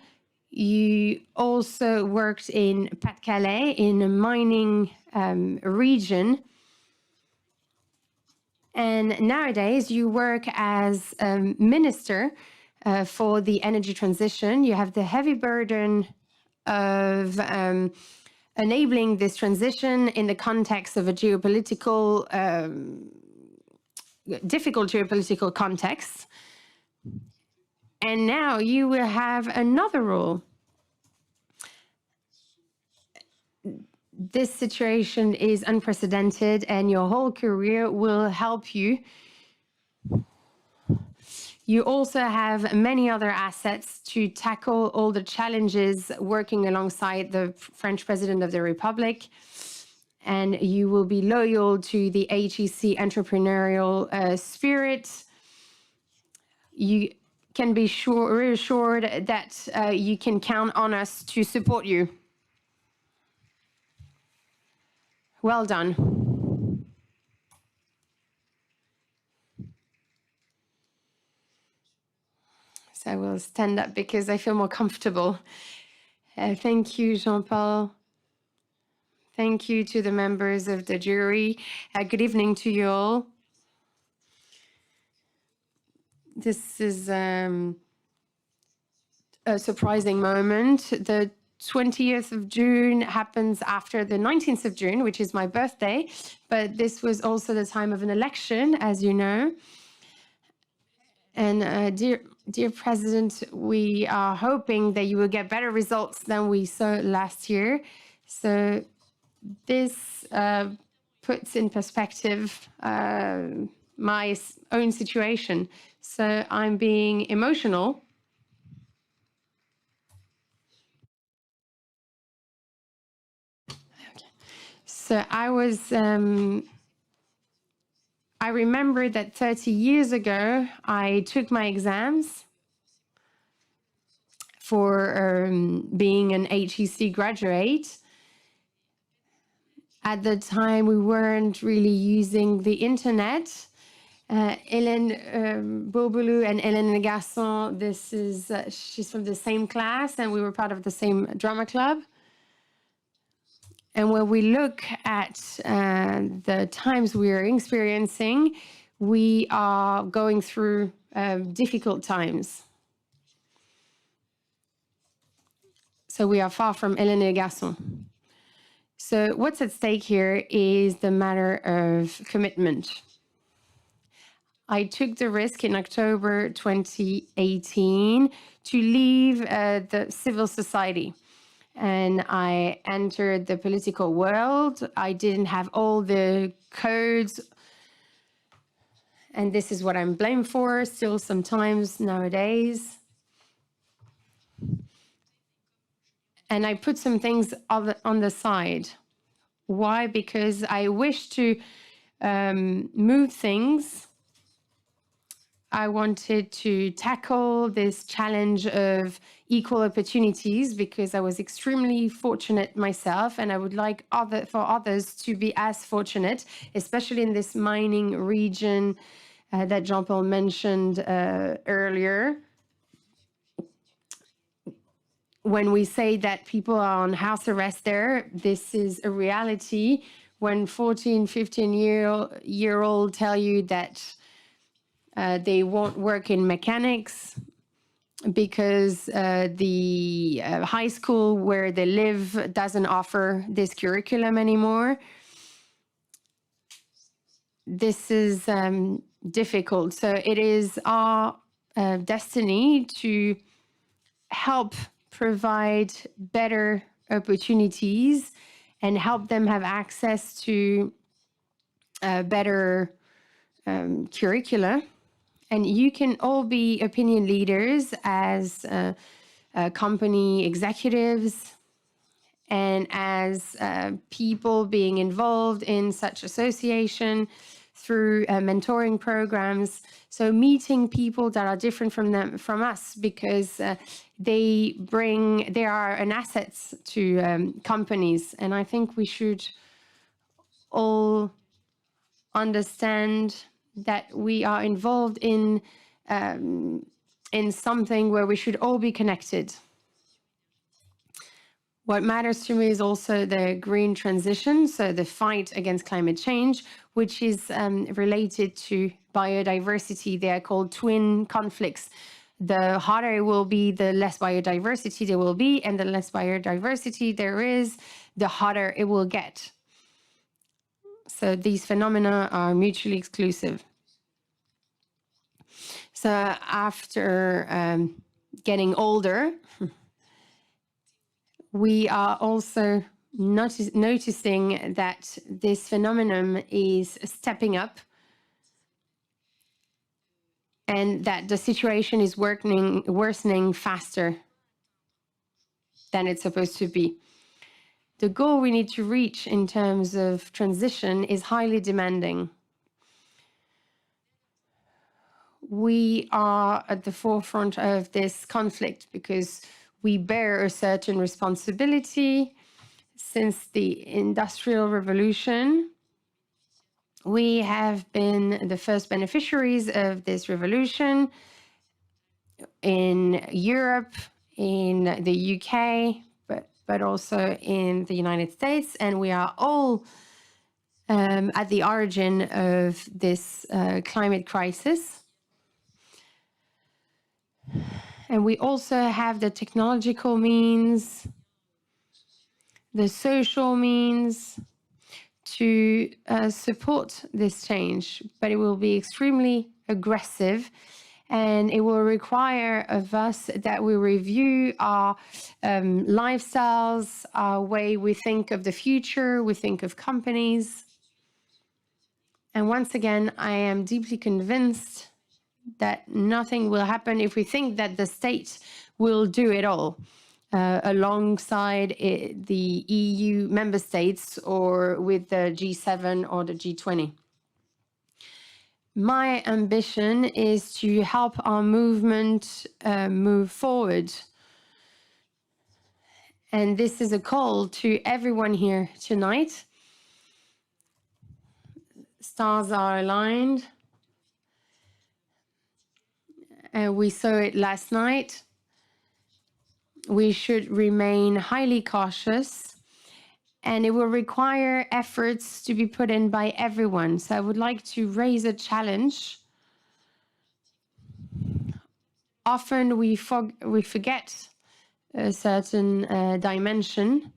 you also worked in Pas-de-Calais, in a mining region. And nowadays, you work as a minister for the energy transition. You have the heavy burden of enabling this transition in the context of a difficult geopolitical context. And now you will have another role. This situation is unprecedented, and your whole career will help you. You also have many other assets to tackle all the challenges working alongside the French President of the Republic. And you will be loyal to the HEC entrepreneurial spirit. You can be reassured that you can count on us to support you. Well done. So I will stand up because I feel more comfortable. Thank you, Jean-Paul. Thank you to the members of the jury. Good evening to you all. This is a surprising moment. The 20th of June happens after the 19th of June, which is my birthday, but this was also the time of an election, as you know. And dear President, we are hoping that you will get better results than we saw last year. So this puts in perspective my own situation. So I'm being emotional. Okay. So I remember that 30 years ago, I took my exams for being an HEC graduate. At the time, we weren't really using the internet. Hélène Beauboulou and Hélène Garçon, she's from the same class, and we were part of the same drama club. And when we look at the times we are experiencing, we are going through difficult times. So we are far from Hélène et Garçon. So what's at stake here is the matter of commitment. I took the risk in October 2018 to leave the civil society. And I entered the political world. I didn't have all the codes. And this is what I'm blamed for still sometimes nowadays. And I put some things on the side. Why? Because I wish to move things. I wanted to tackle this challenge of equal opportunities because I was extremely fortunate myself, and I would like for others to be as fortunate, especially in this mining region that Jean-Paul mentioned earlier. When we say that people are on house arrest there, this is a reality. When 14, 15-year-old tell you that they won't work in mechanics because the high school where they live doesn't offer this curriculum anymore. This is difficult. So it is our destiny to help provide better opportunities and help them have access to better curricula. And you can all be opinion leaders as company executives and as people being involved in such association through mentoring programs. So meeting people that are different from us because they are an asset to companies. And I think we should all understand that we are involved in something where we should all be connected. What matters to me is also the green transition, so the fight against climate change, which is related to biodiversity. They are called twin conflicts. The harder it will be, the less biodiversity there will be, and the less biodiversity there is, the harder it will get. So these phenomena are mutually exclusive. So after getting older, we are also noticing that this phenomenon is stepping up and that the situation is worsening faster than it's supposed to be. The goal we need to reach in terms of transition is highly demanding. We are at the forefront of this conflict because we bear a certain responsibility. Since the Industrial Revolution, we have been the first beneficiaries of this revolution in Europe, in the UK, but also in the United States, and we are all at the origin of this climate crisis. And we also have the technological means the social means to support this change, but it will be extremely aggressive, and it will require of us that we review our lifestyles, our way we think of the future, we think of companies. And once again, I am deeply convinced that nothing will happen if we think that the state will do it all alongside the EU member states or with the G7 or the G20. My ambition is to help our movement move forward. And this is a call to everyone here tonight. Stars are aligned. We saw it last night. We should remain highly cautious, and it will require efforts to be put in by everyone. So I would like to raise a challenge. Often we forget a certain dimension.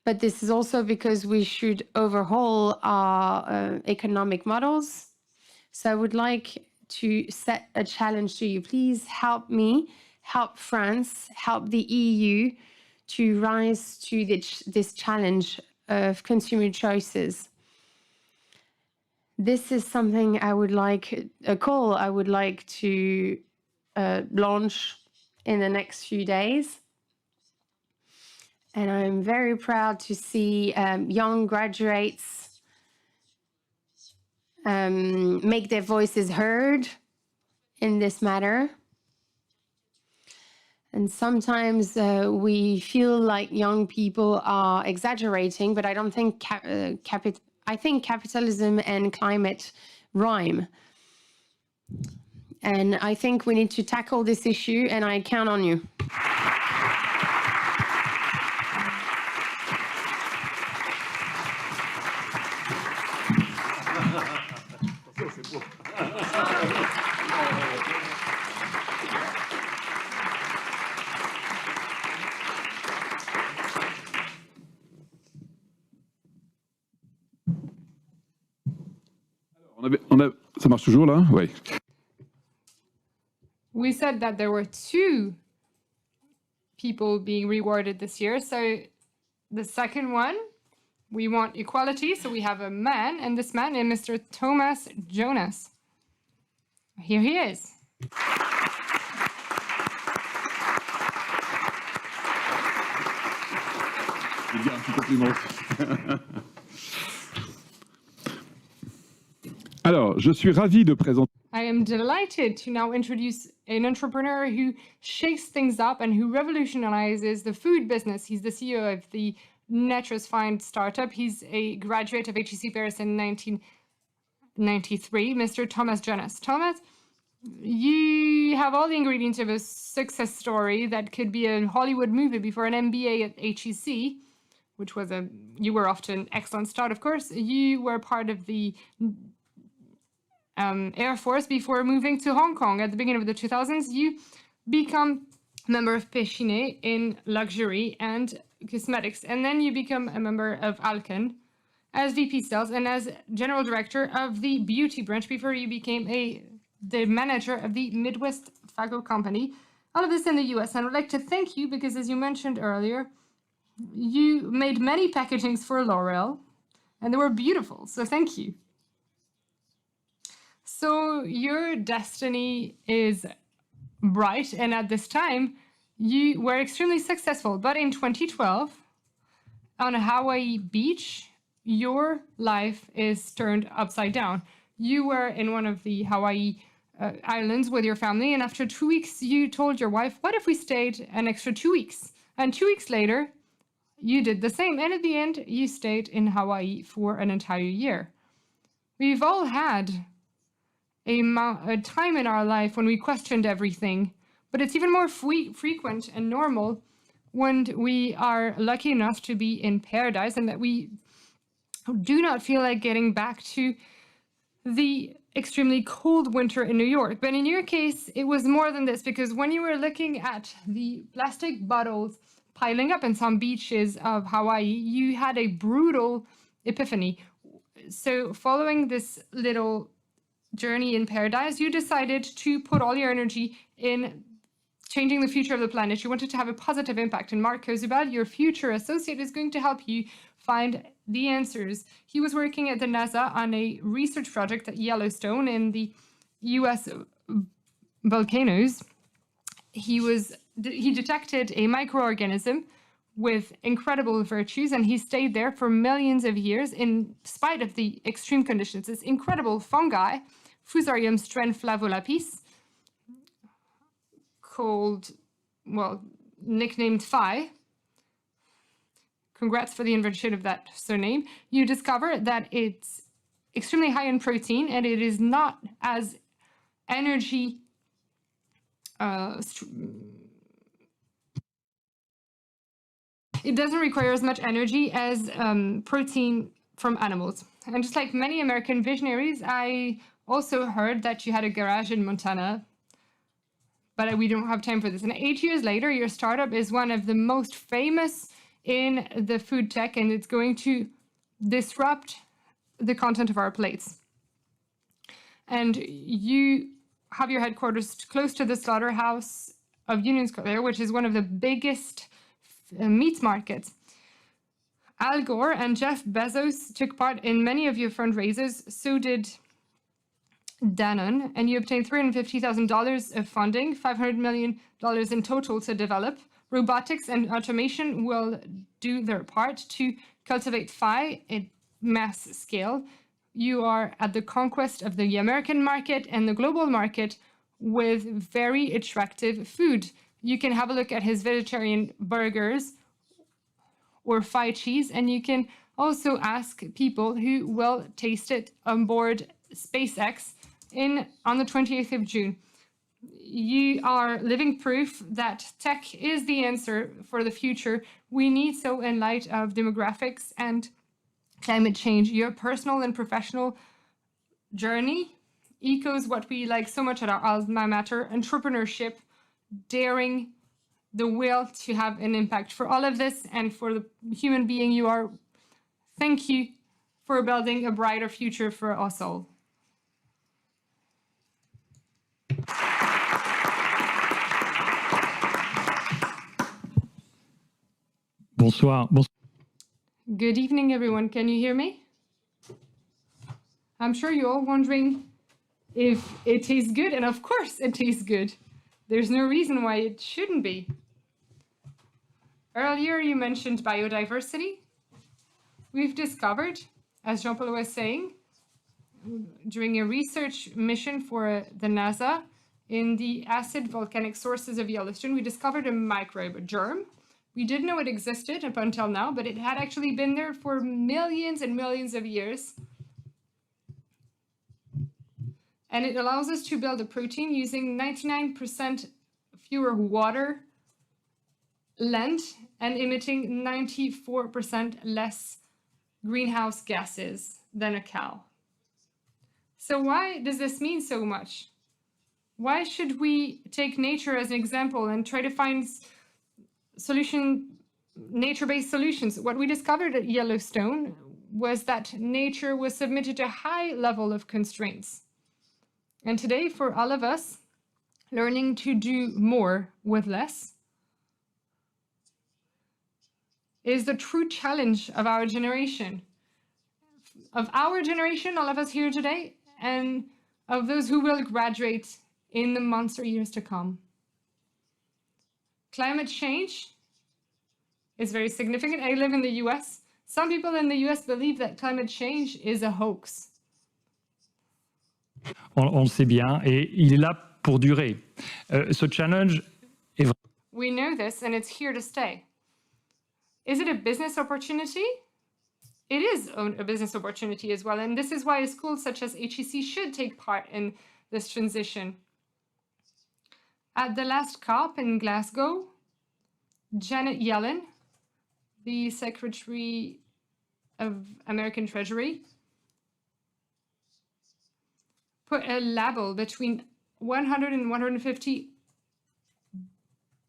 But this is also because we should overhaul our economic models. So I would like to set a challenge to you. Please help me, help France, help the EU to rise to this challenge of consumer choices. This is something I would like, a call I would like to launch in the next few days. And I'm very proud to see young graduates make their voices heard in this matter. And sometimes we feel like young people are exaggerating, but I don't think I think capitalism and climate rhyme. And I think we need to tackle this issue, and I count on you. Ça marche toujours là? Oui. We said that there were 2 people being rewarded this year. So the second one, we want equality. So we have a man, and this man is Mr. Thomas Jonas. Here he is. Alors, je suis ravi de présenter. I am delighted to now introduce an entrepreneur who shakes things up and who revolutionizes the food business. He's the CEO of the Naturous Find startup. He's a graduate of HEC Paris in 1993, Mr. Thomas Jonas. Thomas, you have all the ingredients of a success story that could be a Hollywood movie before an MBA at HEC, which was you were off to an excellent start, of course. You were part of the Air Force before moving to Hong Kong at the beginning of the 2000s. You become a member of Péchiné in luxury and cosmetics, and then you become a member of Alken as VP Sales and as General Director of the beauty branch before you became the manager of the Midwest Fago Company. All of this in the US. And I'd like to thank you because, as you mentioned earlier, you made many packagings for L'Oreal, and they were beautiful. So thank you. So your destiny is bright, and at this time, you were extremely successful. But in 2012, on a Hawaii beach, your life is turned upside down. You were in one of the Hawaii islands with your family, and after 2 weeks, you told your wife, what if we stayed an extra 2 weeks? And 2 weeks later, you did the same. And at the end, you stayed in Hawaii for an entire year. We've all had a time in our life when we questioned everything, but it's even more frequent and normal when we are lucky enough to be in paradise and that we do not feel like getting back to the extremely cold winter in New York. But in your case, it was more than this, because when you were looking at the plastic bottles piling up in some beaches of Hawaii, you had a brutal epiphany. So following this little journey in paradise, you decided to put all your energy in changing the future of the planet. You wanted to have a positive impact. And Mark Kozubal, your future associate, is going to help you find the answers. He was working at the NASA on a research project at Yellowstone in the US volcanoes. He detected a microorganism with incredible virtues, and he stayed there for millions of years in spite of the extreme conditions. This incredible fungi, Fusarium strenflavolapis, nicknamed Phi. Congrats for the invention of that surname. You discover that it's extremely high in protein, and it is not as energy it doesn't require as much energy as protein from animals. And just like many American visionaries, I also heard that you had a garage in Montana, but we don't have time for this. And 8 years later, your startup is one of the most famous in the food tech, and it's going to disrupt the content of our plates. And you have your headquarters close to the slaughterhouse of Union Square, which is one of the biggest meat markets. Al Gore and Jeff Bezos took part in many of your fundraisers. So did Danone, and you obtained $350,000 of funding, $500 million in total to develop. Robotics and automation will do their part to cultivate Phi at mass scale. You are at the conquest of the American market and the global market with very attractive food. You can have a look at his vegetarian burgers or Phi cheese, and you can also ask people who will taste it on board SpaceX on the 28th of June. You are living proof that tech is the answer for the future. We need so in light of demographics and climate change. Your personal and professional journey echoes what we like so much at our alma mater: entrepreneurship, daring, the will to have an impact. For all of this and for the human being you are, thank you for building a brighter future for us all. Bonsoir. Good evening, everyone. Can you hear me? I'm sure you're all wondering if it tastes good, and of course it tastes good. There's no reason why it shouldn't be. Earlier, you mentioned biodiversity. We've discovered, as Jean-Paul was saying, during a research mission for the NASA in the acid volcanic sources of Yellowstone, we discovered a microbe, a germ. We didn't know it existed up until now, but it had actually been there for millions and millions of years. And it allows us to build a protein using 99% fewer water, land, and emitting 94% less greenhouse gases than a cow. So why does this mean so much? Why should we take nature as an example and try to find nature-based solutions? What we discovered at Yellowstone was that nature was submitted to a high level of constraints. And today, for all of us, learning to do more with less is the true challenge of our generation. Of our generation, all of us here today, and of those who will graduate in the months or years to come. Climate change is very significant. I live in the US. Some people in the US believe that climate change is a hoax. On le sait bien, et il est là pour durer. Ce challenge est vrai. We know this, and it's here to stay. Is it a business opportunity? It is a business opportunity as well, and this is why schools such as HEC should take part in this transition. At the last COP in Glasgow, Janet Yellen, the Secretary of American Treasury, put a label between 100 and 150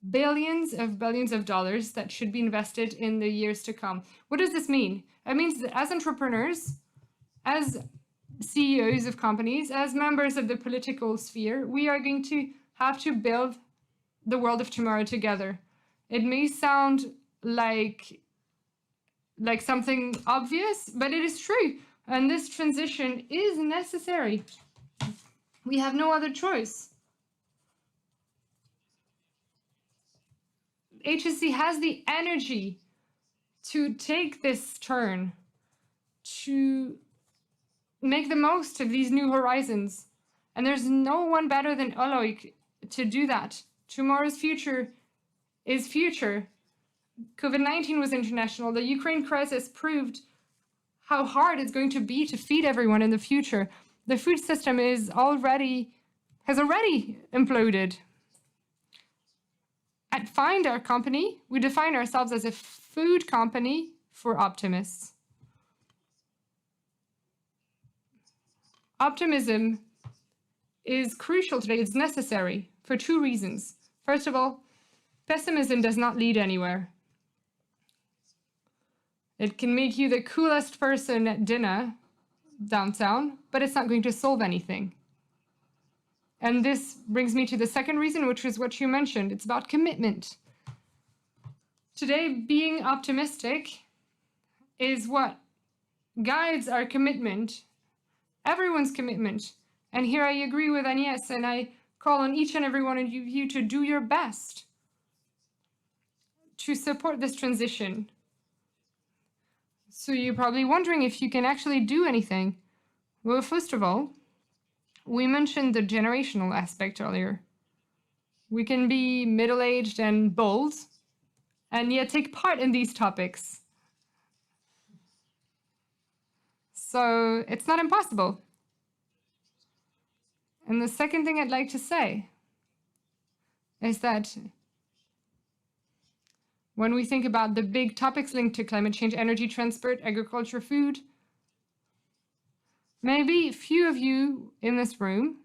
billions of dollars that should be invested in the years to come. What does this mean? It means that as entrepreneurs, as CEOs of companies, as members of the political sphere, we are going to have to build the world of tomorrow together. It may sound like something obvious, but it is true. And this transition is necessary. We have no other choice. HEC has the energy to take this turn, to make the most of these new horizons. And there's no one better than Oloik to do that. Tomorrow's future is future. COVID-19 was international. The Ukraine crisis proved how hard it's going to be to feed everyone in the future. The food system has already imploded. At Find, our company, we define ourselves as a food company for optimists. Optimism is crucial today. It's necessary for two reasons. First of all, pessimism does not lead anywhere. It can make you the coolest person at dinner downtown, but it's not going to solve anything. And this brings me to the second reason, which is what you mentioned. It's about commitment. Today, being optimistic is what guides our commitment, everyone's commitment. And here I agree with Agnès, and I call on each and every one of you to do your best to support this transition. So you're probably wondering if you can actually do anything. Well, first of all, we mentioned the generational aspect earlier. We can be middle-aged and bold, and yet take part in these topics. So it's not impossible. And the second thing I'd like to say is that when we think about the big topics linked to climate change, energy, transport, agriculture, food, maybe few of you in this room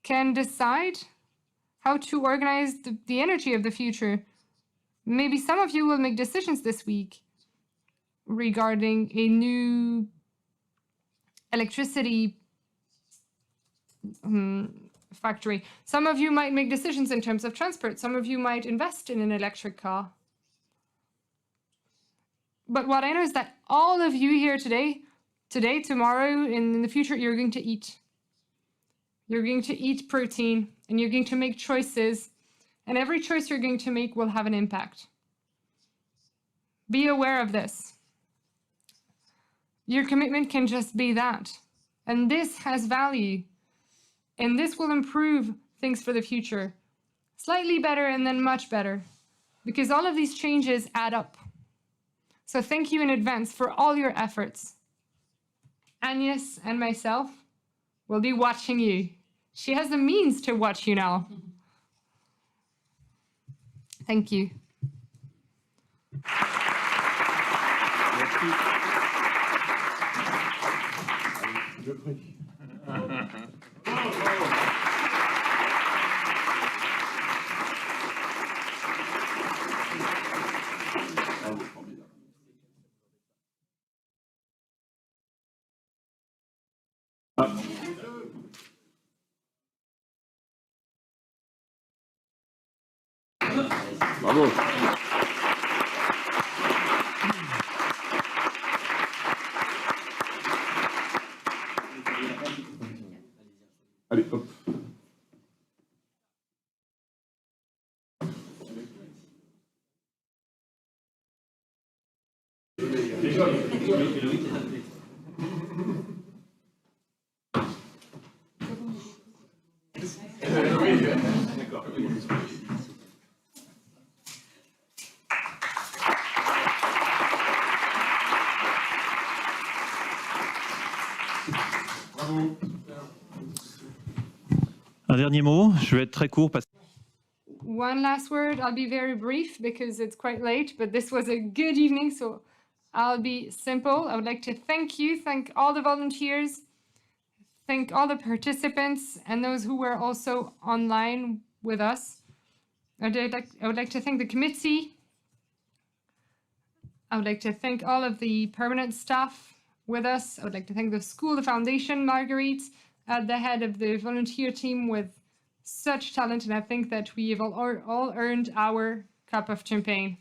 can decide how to organize the energy of the future. Maybe some of you will make decisions this week regarding a new electricity factory. Some of you might make decisions in terms of transport. Some of you might invest in an electric car. But what I know is that all of you here today, tomorrow, in the future, you're going to eat. You're going to eat protein, and you're going to make choices, and every choice you're going to make will have an impact. Be aware of this. Your commitment can just be that. And this has value. And this will improve things for the future. Slightly better and then much better. Because all of these changes add up. So thank you in advance for all your efforts. Agnès and myself will be watching you. She has the means to watch you now. Thank you. Bravo. Allez, hop. Un dernier mot, je vais être très court parce que One last word. I'll be very brief because it's quite late, but this was a good evening, so I'll be simple. I would like to thank all the volunteers, thank all the participants, and those who were also online with us. I would like to thank the committee. I would like to thank all of the permanent staff with us. I would like to thank the school, the foundation, Marguerite, at the head of the volunteer team with such talent, and I think that we have all earned our cup of champagne.